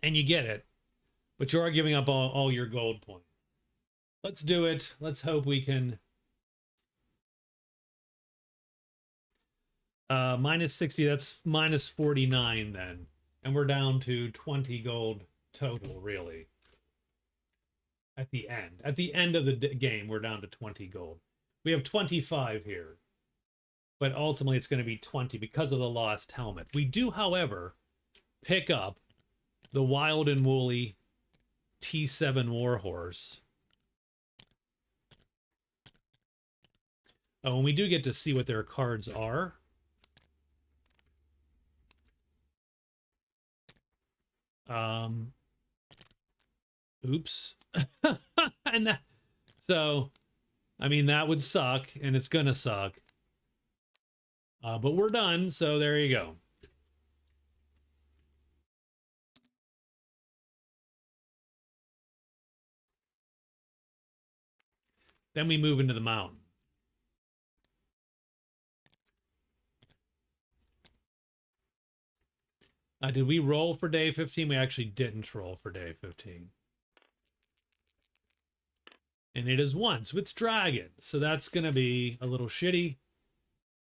and you get it, but you are giving up all your gold points. Let's do it. Let's hope we can. Minus 60, that's minus 49 then. And we're down to 20 gold total, really. At the end of the game, we're down to 20 gold. We have 25 here, but ultimately it's going to be 20 because of the lost helmet. We do, however, pick up the Wild and Woolly T7 Warhorse. Oh, and we do get to see what their cards are. Oops. And that, so, I mean, that would suck, and it's gonna suck. But we're done, so there you go. Then we move into the mountain. Did we roll for day 15? We actually didn't roll for day 15. And it is 1, so it's dragon. So that's going to be a little shitty.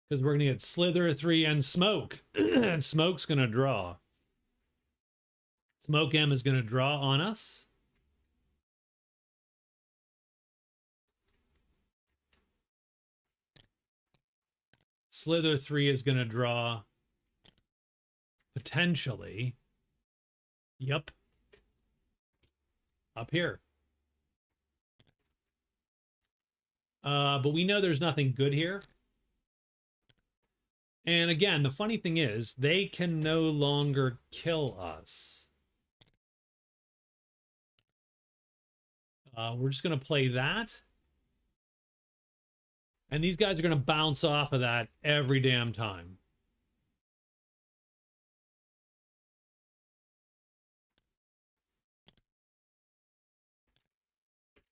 Because we're going to get Slither 3 and Smoke. And Smoke's going to draw. Smoke M is going to draw on us. Slither 3 is going to draw potentially. Yep. Up here. But we know there's nothing good here. And again, the funny thing is, they can no longer kill us. We're just going to play that. And these guys are going to bounce off of that every damn time.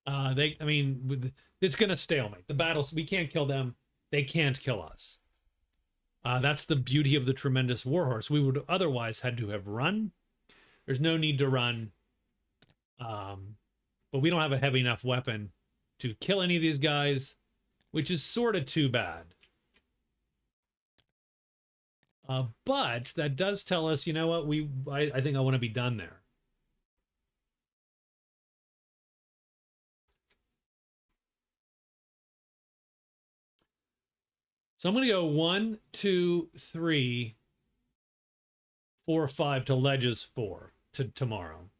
It's going to stalemate. The battles, we can't kill them. They can't kill us. That's the beauty of the Tremendous Warhorse. We would otherwise had to have run. There's no need to run. But we don't have a heavy enough weapon to kill any of these guys, which is sort of too bad. But that does tell us, you know what, I think I want to be done there. So I'm going to go 1, 2, 3, 4, 5 to ledges 4 to tomorrow.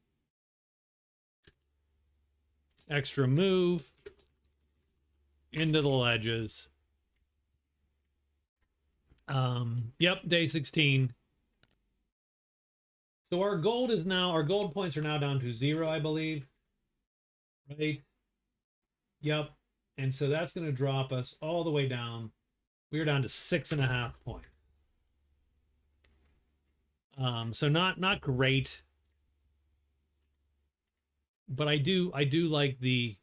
Extra move into the ledges. Yep, day 16. So our gold points are now down to 0, I believe. Right? Yep. And so that's going to drop us all the way down. We are down to 6.5 points. So not great. But I do like the,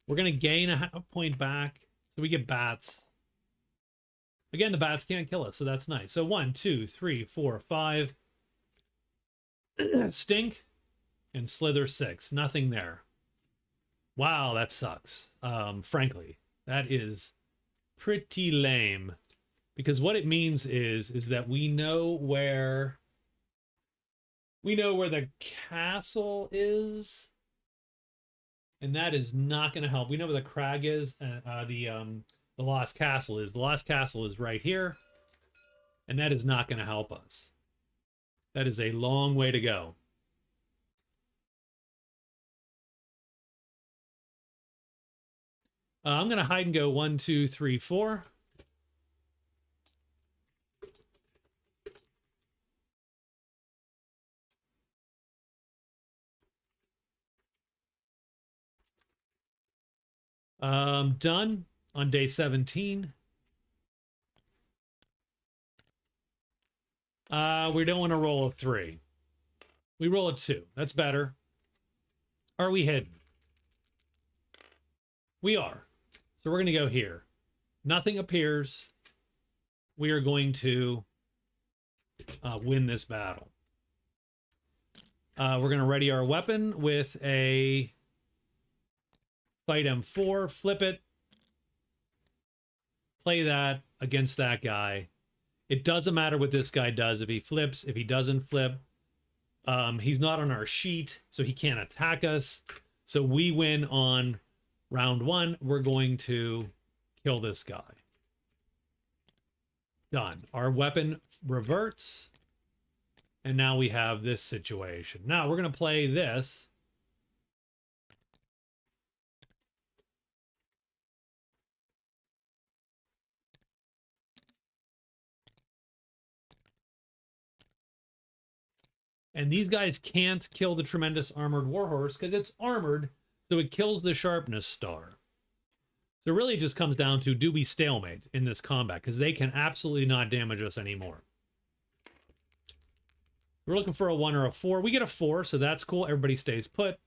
we're going to gain a half point back. So we get bats. Again, the bats can't kill us, so that's nice. So 1, 2, 3, 4, 5. Stink and Slither 6. Nothing there. Wow, that sucks. Frankly, that is pretty lame. Because what it means is that we know where the castle is, and that is not going to help. We know where the crag is, the Lost Castle is. The Lost Castle is right here, and that is not going to help us. That is a long way to go. I'm going to hide and go 1, 2, 3, 4. Done on day 17. We don't want to roll a 3. We roll a 2. That's better. Are we hidden? We are. So we're going to go here. Nothing appears. We are going to win this battle. We're going to ready our weapon with a fight M4, flip it, play that against that guy. It doesn't matter what this guy does. If he flips, if he doesn't flip, he's not on our sheet, so he can't attack us. So we win on round 1. We're going to kill this guy. Done. Our weapon reverts. And now we have this situation. Now we're going to play this. And these guys can't kill the Tremendous Armored Warhorse because it's armored, so it kills the Sharpness Star. So it really just comes down to, do we stalemate in this combat? Because they can absolutely not damage us anymore. We're looking for a 1 or a 4. We get a 4, so that's cool. Everybody stays put.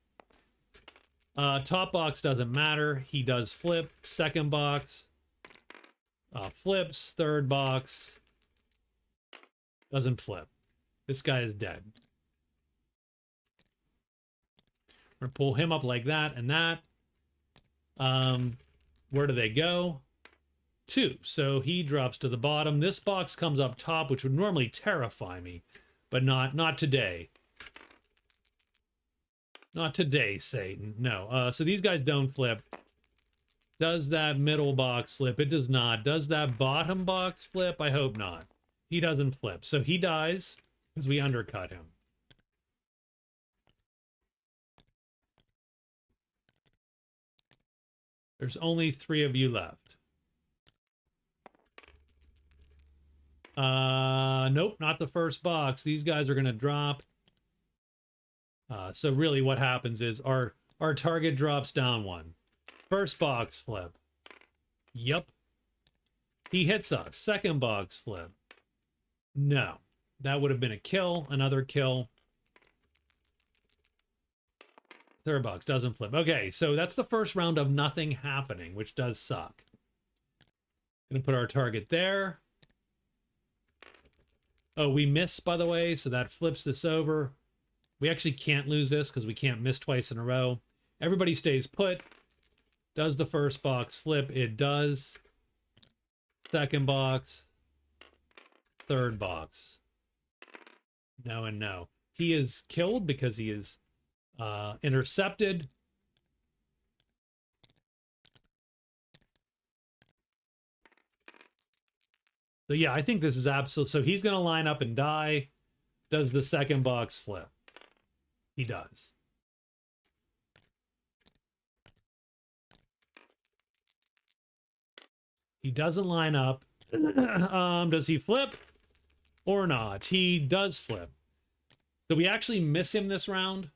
Top box doesn't matter. He does flip. Second box flips. Third box doesn't flip. This guy is dead. We're gonna pull him up like that and that. Where do they go? 2. So he drops to the bottom. This box comes up top, which would normally terrify me, but not today. Not today, Satan. No. So these guys don't flip. Does that middle box flip? It does not. Does that bottom box flip? I hope not. He doesn't flip. So he dies because we undercut him. There's only 3 of you left. Nope, not the first box. These guys are going to drop. So really what happens is our target drops down 1. First box flip. Yup. He hits us. Second box flip. No. That would have been a kill. Another kill. Third box doesn't flip. Okay, so that's the first round of nothing happening, which does suck. Gonna put our target there. Oh, we miss, by the way, so that flips this over. We actually can't lose this because we can't miss twice in a row. Everybody stays put. Does the first box flip? It does. Second box. Third box. No and no. He is killed because he is intercepted. So yeah, I think this is absolute. So he's going to line up and die. Does the second box flip? He does. He doesn't line up. Does he flip or not? He does flip. So we actually miss him this round,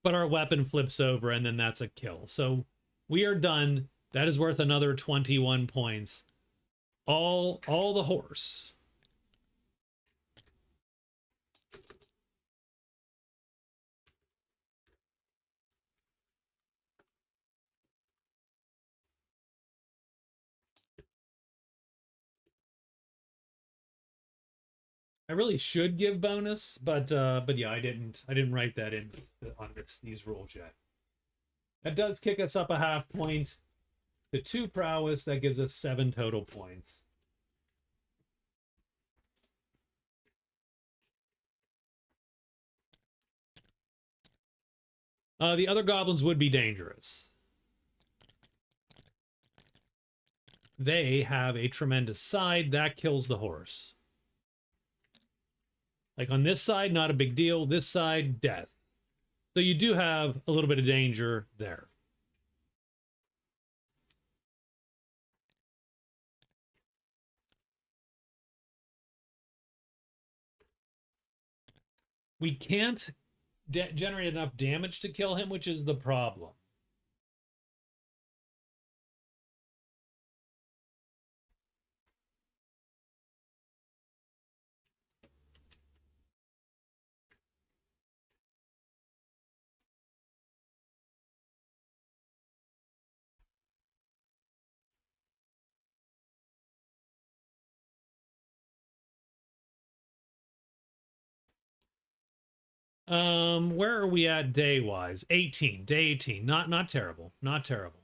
but our weapon flips over and then that's a kill. So we are done. That is worth another 21 points. All the horse. I really should give bonus, but yeah, I didn't write that in on these rules yet. That does kick us up a half point to 2 prowess. That gives us 7 total points. The other goblins would be dangerous. They have a tremendous side that kills the horse. Like on this side, not a big deal. This side, death. So you do have a little bit of danger there. We can't generate enough damage to kill him, which is the problem. Where are we at day-wise? 18. Day 18. Not terrible. Not terrible.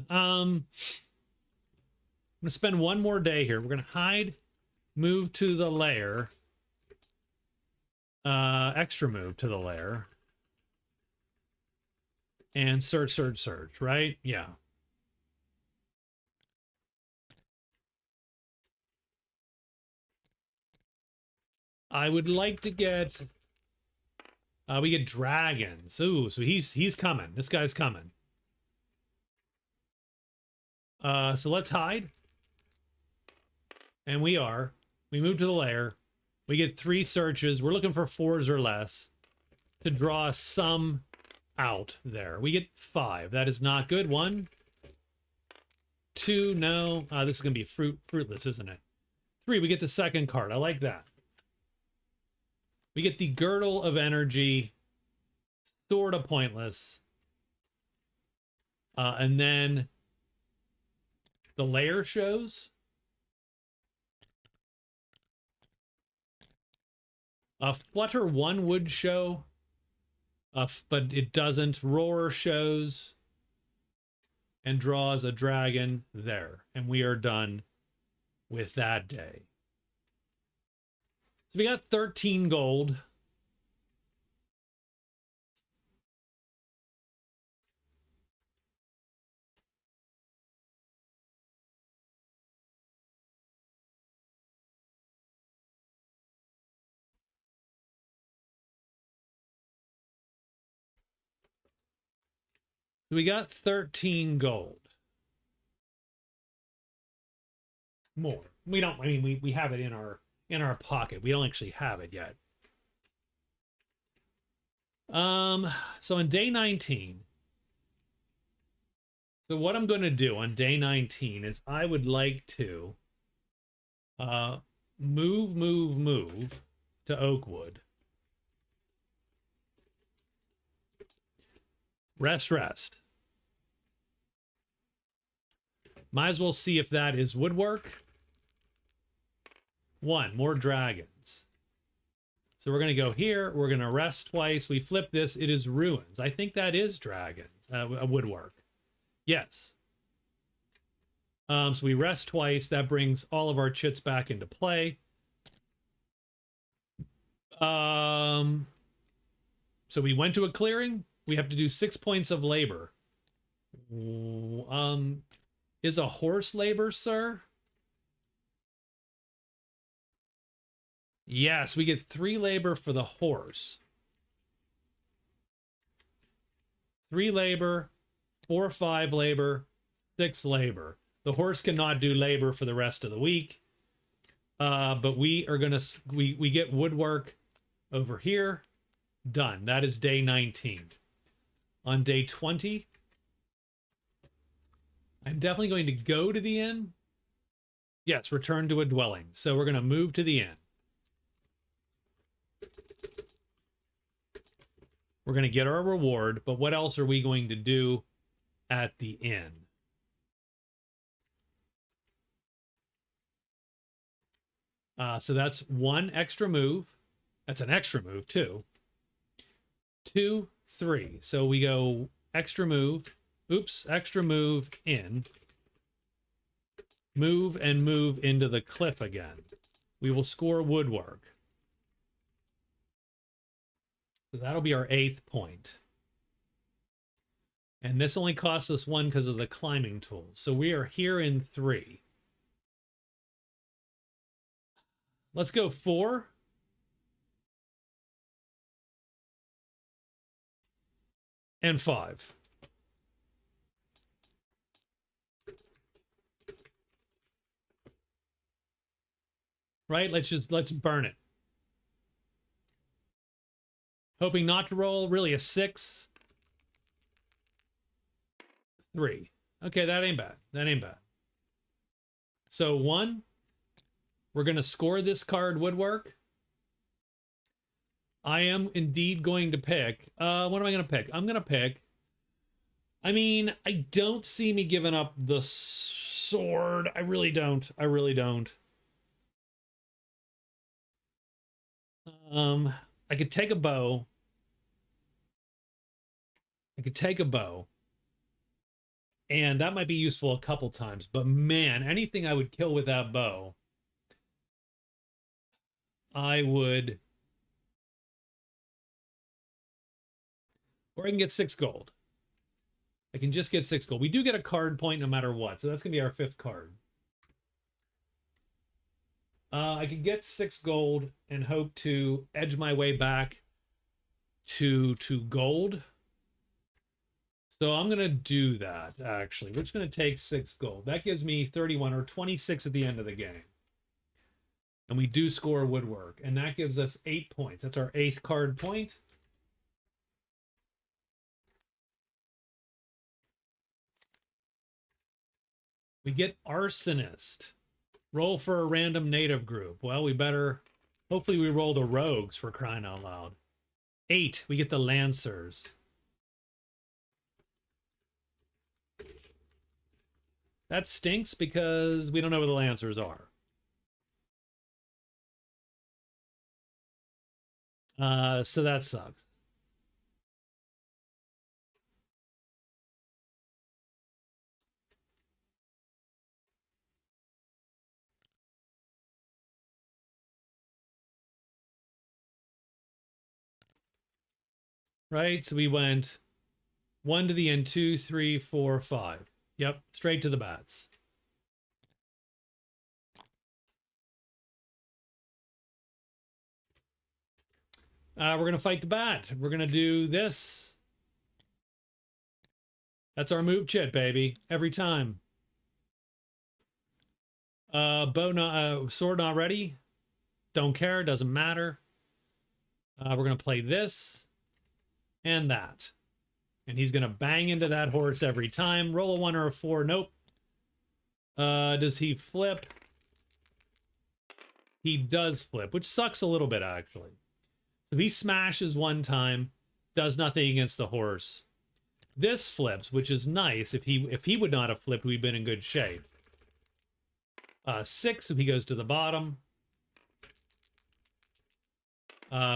I'm gonna spend one more day here. We're gonna hide, move to the lair. Extra move to the lair. And search, right? Yeah. I would like to get we get dragons. Ooh, so he's coming. This guy's coming. So let's hide. And we move to the lair. We get 3 searches. We're looking for 4s or less to draw some out there. We get 5. That is not good. 1, 2, no. This is gonna be fruitless, isn't it? 3, we get the second card. I like that. We get the Girdle of Energy, sort of pointless. And then the lair shows. Flutter 1 would show, but it doesn't. Roar shows and draws a dragon there. And we are done with that day. So we got 13 gold. We got 13 gold. More. We don't, I mean, we have it in our pocket. We don't actually have it yet. So on day 19, so what I'm going to do on day 19 is I would like to move to Oakwood. Rest. Might as well see if that is woodwork. 1, more dragons. So we're going to go here. We're going to rest twice. We flip this. It is ruins. I think that is dragons, woodwork. Yes. So we rest twice. That brings all of our chits back into play. So we went to a clearing. We have to do 6 points of labor. Is a horse labor, sir? Yes, we get 3 labor for the horse. 3 labor, 4, 5 labor, 6 labor. The horse cannot do labor for the rest of the week. But we are gonna we get woodwork over here. Done. That is day 19. On day 20, I'm definitely going to go to the inn. Yes, return to a dwelling. So we're going to move to the inn. We're going to get our reward, but what else are we going to do at the inn? So that's 1 extra move. That's an extra move, too. 2, 3. So we go extra move. Oops, extra move in. Move and move into the cliff again. We will score woodwork. So that'll be our 8th point. And this only costs us 1 because of the climbing tool. So we are here in 3. Let's go 4. And 5. Right? Let's burn it. Hoping not to roll. Really a 6. 3. Okay, that ain't bad. That ain't bad. So 1. We're going to score this card woodwork. I am indeed going to pick. What am I going to pick? I'm going to pick. I mean, I don't see me giving up the sword. I really don't. I really don't. I could take a bow. And that might be useful a couple times. But man, anything I would kill with that bow, I would. Or I can get 6 gold. I can just get 6 gold. We do get a card point no matter what. So that's going to be our 5th card. I could get 6 gold and hope to edge my way back to gold. So I'm going to do that, actually. We're just going to take 6 gold. That gives me 31 or 26 at the end of the game. And we do score woodwork. And that gives us 8 points. That's our 8th card point. We get Arsonist. Roll for a random native group. Well, we better... Hopefully we roll the rogues, for crying out loud. 8. We get the Lancers. That stinks because we don't know where the Lancers are. So that sucks. Right? So we went 1 to the end, 2, 3, 4, 5. Yep, straight to the bats. We're going to fight the bat. We're going to do this. That's our move chit, baby. Every time. Sword not ready. Don't care. Doesn't matter. We're going to play this and that. And he's going to bang into that horse every time. Roll a 1 or a 4. Nope. Does he flip? He does flip, which sucks a little bit, actually. So he smashes one time, does nothing against the horse. This flips, which is nice. If he would not have flipped, we'd been in good shape. 6 if he goes to the bottom.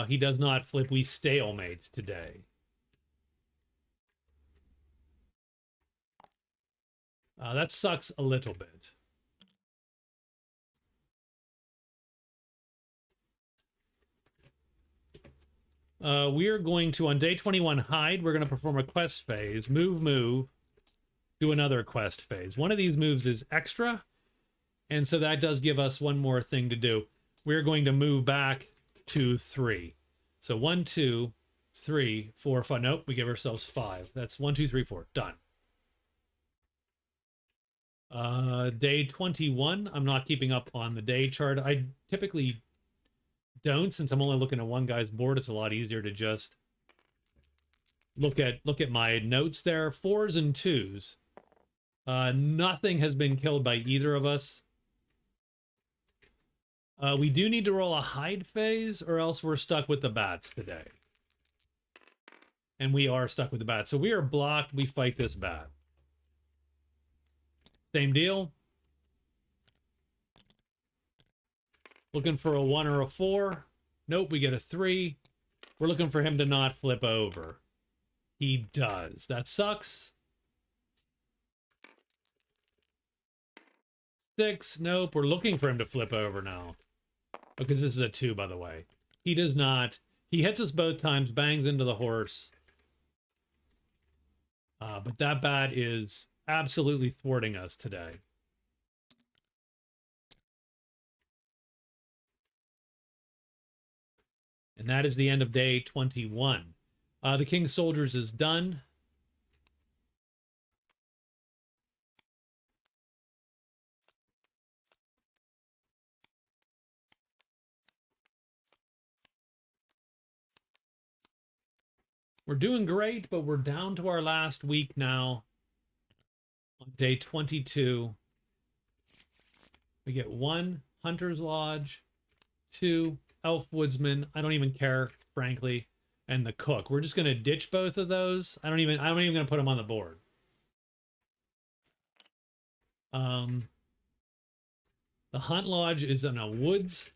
He does not flip. We stalemate today. That sucks a little bit. We are going to, on day 21, hide. We're going to perform a quest phase. Move, do another quest phase. One of these moves is extra, and so that does give us one more thing to do. We're going to move back to 3. So 1, 2, 3, 4, 5. Nope, we give ourselves 5. That's 1, 2, 3, 4. Done. Day 21. I'm not keeping up on the day chart. I typically don't, since I'm only looking at one guy's board. It's a lot easier to just look at my notes there. 4s and 2s. Nothing has been killed by either of us. We do need to roll a hide phase, or else we're stuck with the bats today. And we are stuck with the bats. So we are blocked. We fight this bat. Same deal. Looking for a 1 or a 4. Nope, we get a 3. We're looking for him to not flip over. He does. That sucks. 6. Nope, we're looking for him to flip over now. Because this is a 2, by the way. He does not. He hits us both times, bangs into the horse. But that bat is absolutely thwarting us today. And that is the end of day 21. The King's Soldiers is done. We're doing great, but we're down to our last week now. On day 22, we get 1 Hunter's Lodge, 2 Elf Woodsman. I don't even care, frankly, and the Cook. We're just gonna ditch both of those. I'm not even gonna put them on the board. The Hunt Lodge is in a woods.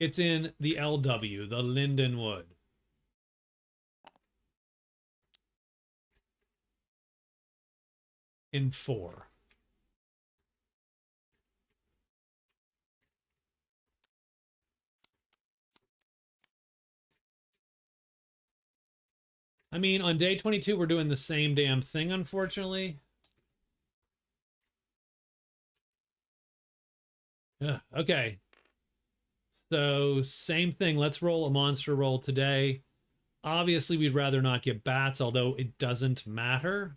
It's in the LW, the Linden Wood. In 4. I mean, on day 22, we're doing the same damn thing, unfortunately. Okay. So, same thing. Let's roll a monster roll today. Obviously, we'd rather not get bats, although it doesn't matter.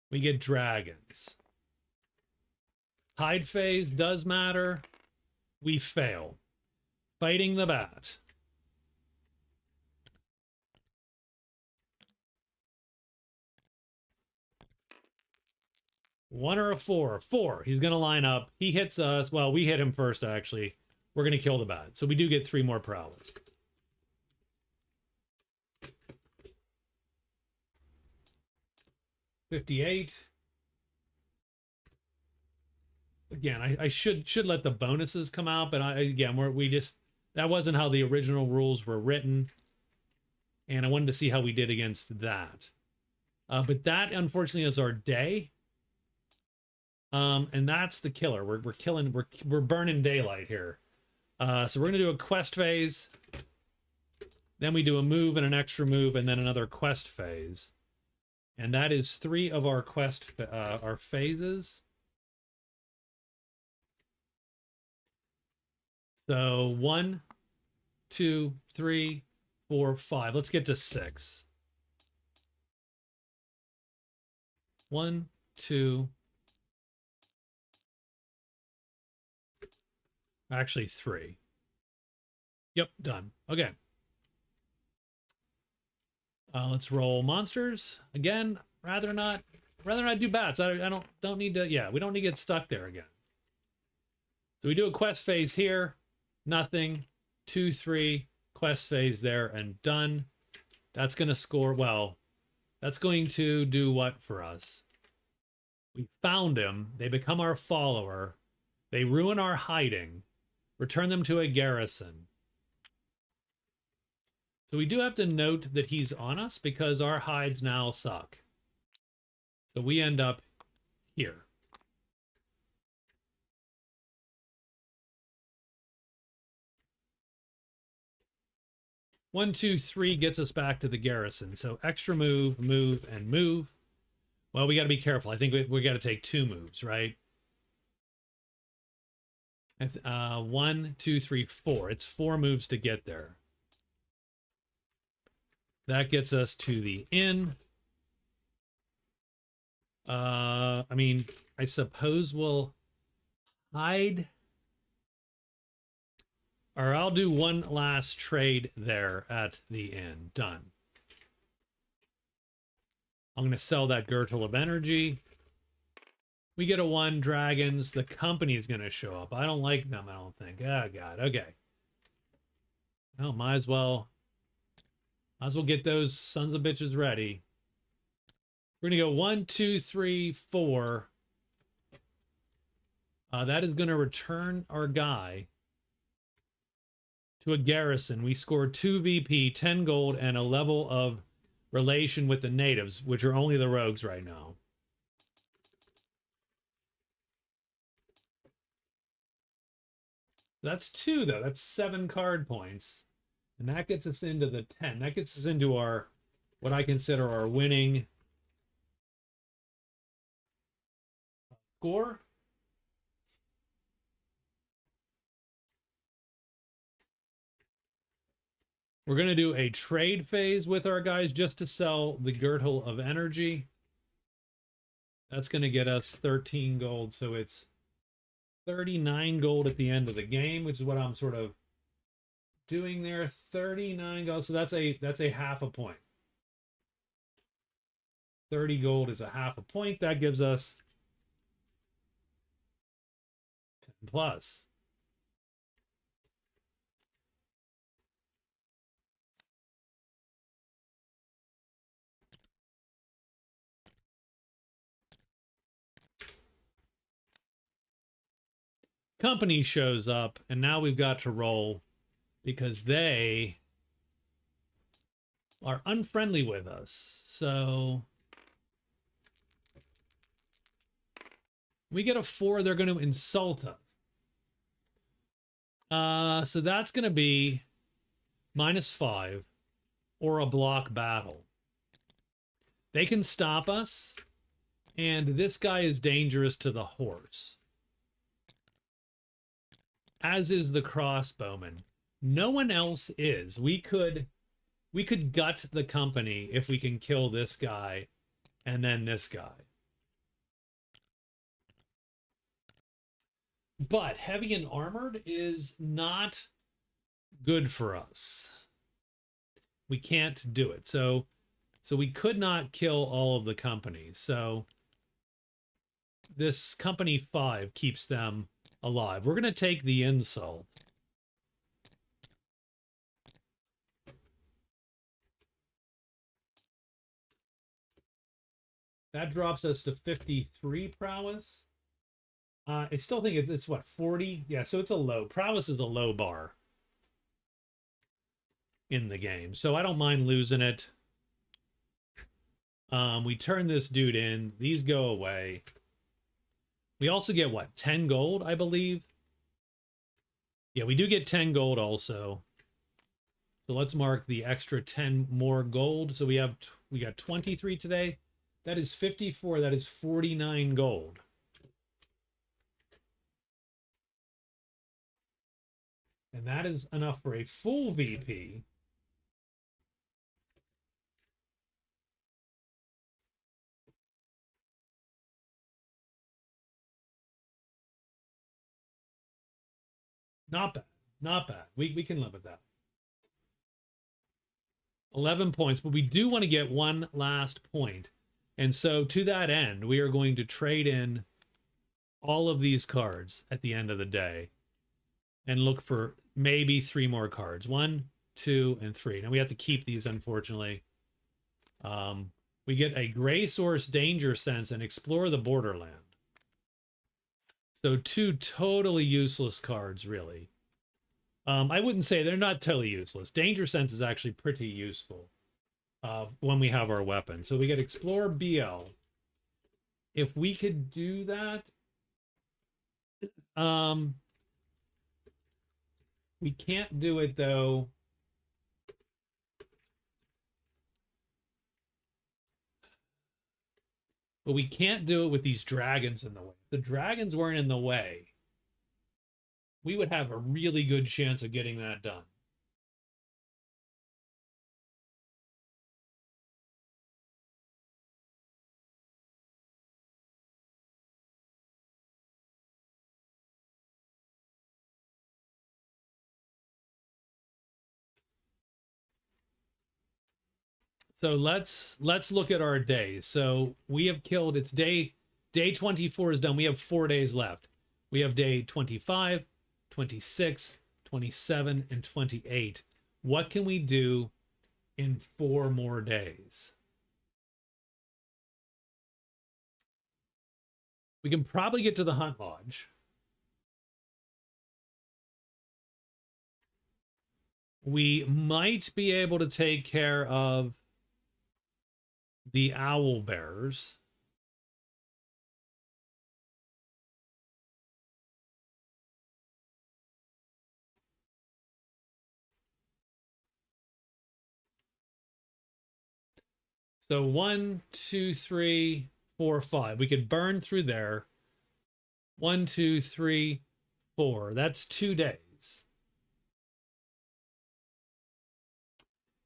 We get dragons. Hide phase does matter. We fail. Fighting the bat. One or a 4? 4. He's going to line up. He hits us. Well, we hit him first, actually. We're going to kill the bat. So we do get 3 more prowess. $58. again, I should let the bonuses come out, but we just, that wasn't how the original rules were written, and I wanted to see how we did against that. But that unfortunately is our day, and that's the killer. We're burning daylight here. So we're gonna do a quest phase, then we do a move and an extra move, and then another quest phase, and that is 3 of our our phases. So 1, 2, 3, 4, 5. Let's get to 6. 1, 2. Actually, 3. Yep, done. Okay. Let's roll monsters again. Rather not do bats. I don't need to. Yeah, we don't need to get stuck there again. So we do a quest phase here. Nothing. 2, 3. Quest phase there and done. That's going to score. Well, that's going to do what for us? We found him. They become our follower. They ruin our hiding. Return them to a garrison. So we do have to note that he's on us because our hides now suck. So we end up here. One, 2, 3 gets us back to the garrison. So extra move, move, and move. Well, we got to be careful. I think we got to take 2 moves, right? 1, 2, 3, 4. It's 4 moves to get there. That gets us to the inn. I mean, I suppose we'll hide. Or I'll do one last trade there at the inn. Done. I'm going to sell that Girdle of Energy. We get a 1 dragons. The company is going to show up. I don't like them, I don't think. Oh, God. Okay. Well, might as well get those sons of bitches ready. We're going to go 1, 2, 3, 4. That is going to return our guy to a garrison. We scored 2 VP, 10 gold, and a level of relation with the natives, which are only the rogues right now. That's 2, though. That's 7 card points. And that gets us into the 10. That gets us into our, what I consider our winning score. We're going to do a trade phase with our guys just to sell the Girdle of Energy. That's going to get us 13 gold. So it's 39 gold at the end of the game, which is what I'm sort of doing there. 39 gold. So that's a half a point. 30 gold is a half a point. That gives us 10 plus. Company shows up, and now we've got to roll because they are unfriendly with us. So we get a 4, they're going to insult us. So that's going to be -5 or a block battle. They can stop us, and this guy is dangerous to the horse. As is the crossbowman. No one else is. We could gut the company if we can kill this guy and then this guy. But heavy and armored is not good for us. We can't do it. So we could not kill all of the companies. So this company 5 keeps them alive. We're going to take the insult. That drops us to 53 prowess. I still think it's what, 40? Yeah, so it's a low. Prowess is a low bar in the game. So I don't mind losing it. We turn this dude in. These go away. We also get what, 10 gold, I believe? Yeah, we do get 10 gold also. So let's mark the extra 10 more gold. So we got 23 today. That is 54. That is 49 gold. And that is enough for a full VP. Not bad. Not bad. We can live with that. 11 points, but we do want to get one last point. And so to that end, we are going to trade in all of these cards at the end of the day and look for maybe 3 more cards. 1, 2, and 3. Now we have to keep these, unfortunately. We get a Gray Source Danger Sense and Explore the Borderland. So 2 totally useless cards, really. I wouldn't say they're not totally useless. Danger Sense is actually pretty useful when we have our weapon. So we get Explore BL. If we could do that, we can't do it though. But we can't do it with these dragons in the way. If the dragons weren't in the way, we would have a really good chance of getting that done. So let's look at our days. So we have killed, it's day 24 is done. We have 4 days left. We have day 25, 26, 27, and 28. What can we do in 4 more days? We can probably get to the Hunt Lodge. We might be able to take care of the owl bears. So 1, 2, 3, 4, 5. We could burn through there. 1, 2, 3, 4. That's 2 days.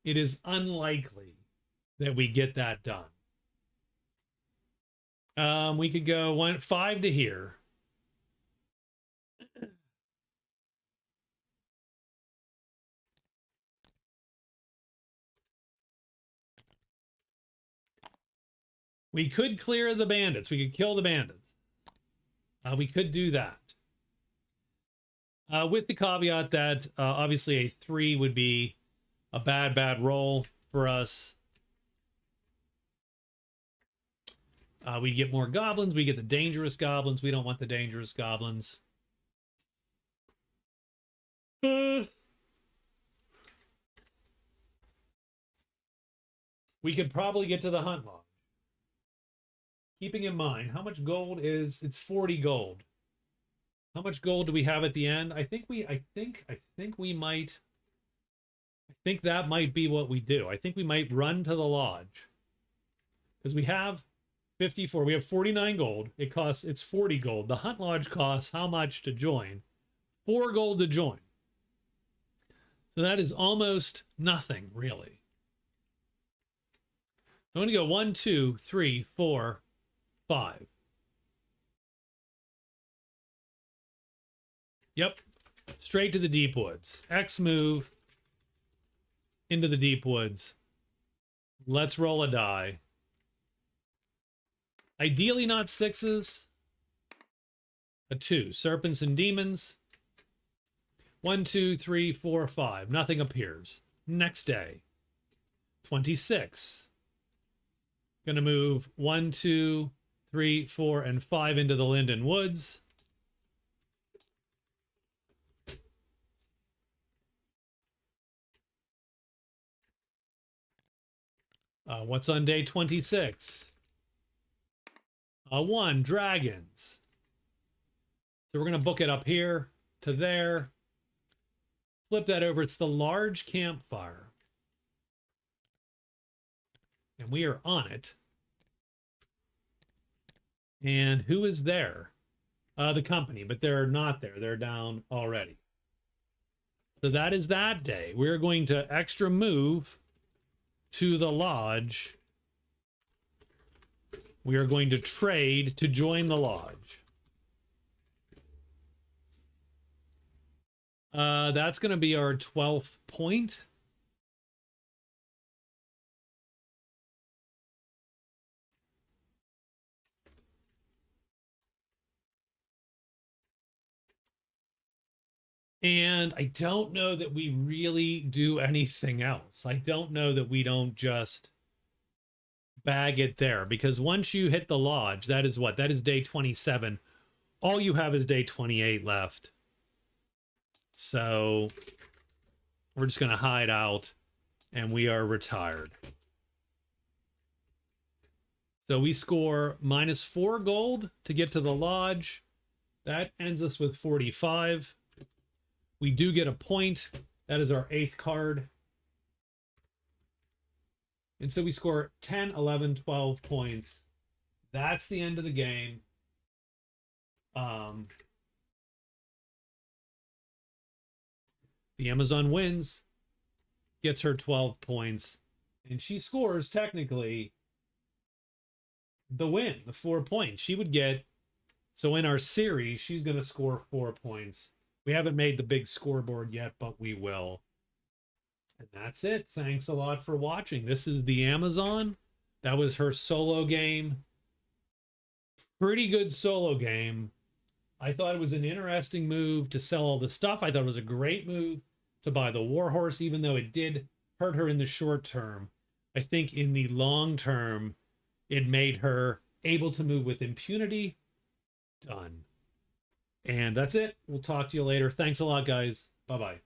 It is unlikely that we get that done. We could go 5 to here. We could clear the bandits. We could kill the bandits. We could do that. With the caveat that obviously a 3 would be a bad roll for us. We get more goblins. We get the dangerous goblins. We don't want the dangerous goblins. We could probably get to the Hunt Lodge. Keeping in mind, how much gold is, it's 40 gold. How much gold do we have at the end? I think that might be what we do. I think we might run to the lodge. Because we have 54. We have 49 gold. It's 40 gold. The Hunt Lodge costs how much to join? 4 gold to join. So that is almost nothing, really. So I'm going to go 1, 2, 3, 4, 5. Yep. Straight to the deep woods. X move into the deep woods. Let's roll a die. Ideally not 6s. A 2. Serpents and demons. 1, 2, 3, 4, 5. Nothing appears. Next day. 26. Gonna move 1, 2, 3, 4, and 5 into the Linden Woods. What's on day 26? 1, dragons. So we're going to book it up here to there. Flip that over. It's the large campfire. And we are on it. And who is there? The company, but they're not there. They're down already. So that is that day. We're going to extra move to the lodge. We are going to trade to join the lodge. That's going to be our 12th point. And I don't know that we really do anything else. I don't know that we don't just bag it there, because once you hit the lodge, that is what? That is day 27. All you have is day 28 left. So we're just going to hide out and we are retired. So we score -4 gold to get to the lodge. That ends us with 45. We do get a point. That is our 8th card. And so we score 10, 11, 12 points. That's the end of the game. The Amazon wins, gets her 12 points, and she scores technically the win, the 4 points. She would get, so in our series, she's going to score 4 points. We haven't made the big scoreboard yet, but we will. And that's it. Thanks a lot for watching. This is the Amazon. That was her solo game. Pretty good solo game. I thought it was an interesting move to sell all the stuff. I thought it was a great move to buy the Warhorse, even though it did hurt her in the short term. I think in the long term, it made her able to move with impunity. Done. And that's it. We'll talk to you later. Thanks a lot, guys. Bye-bye.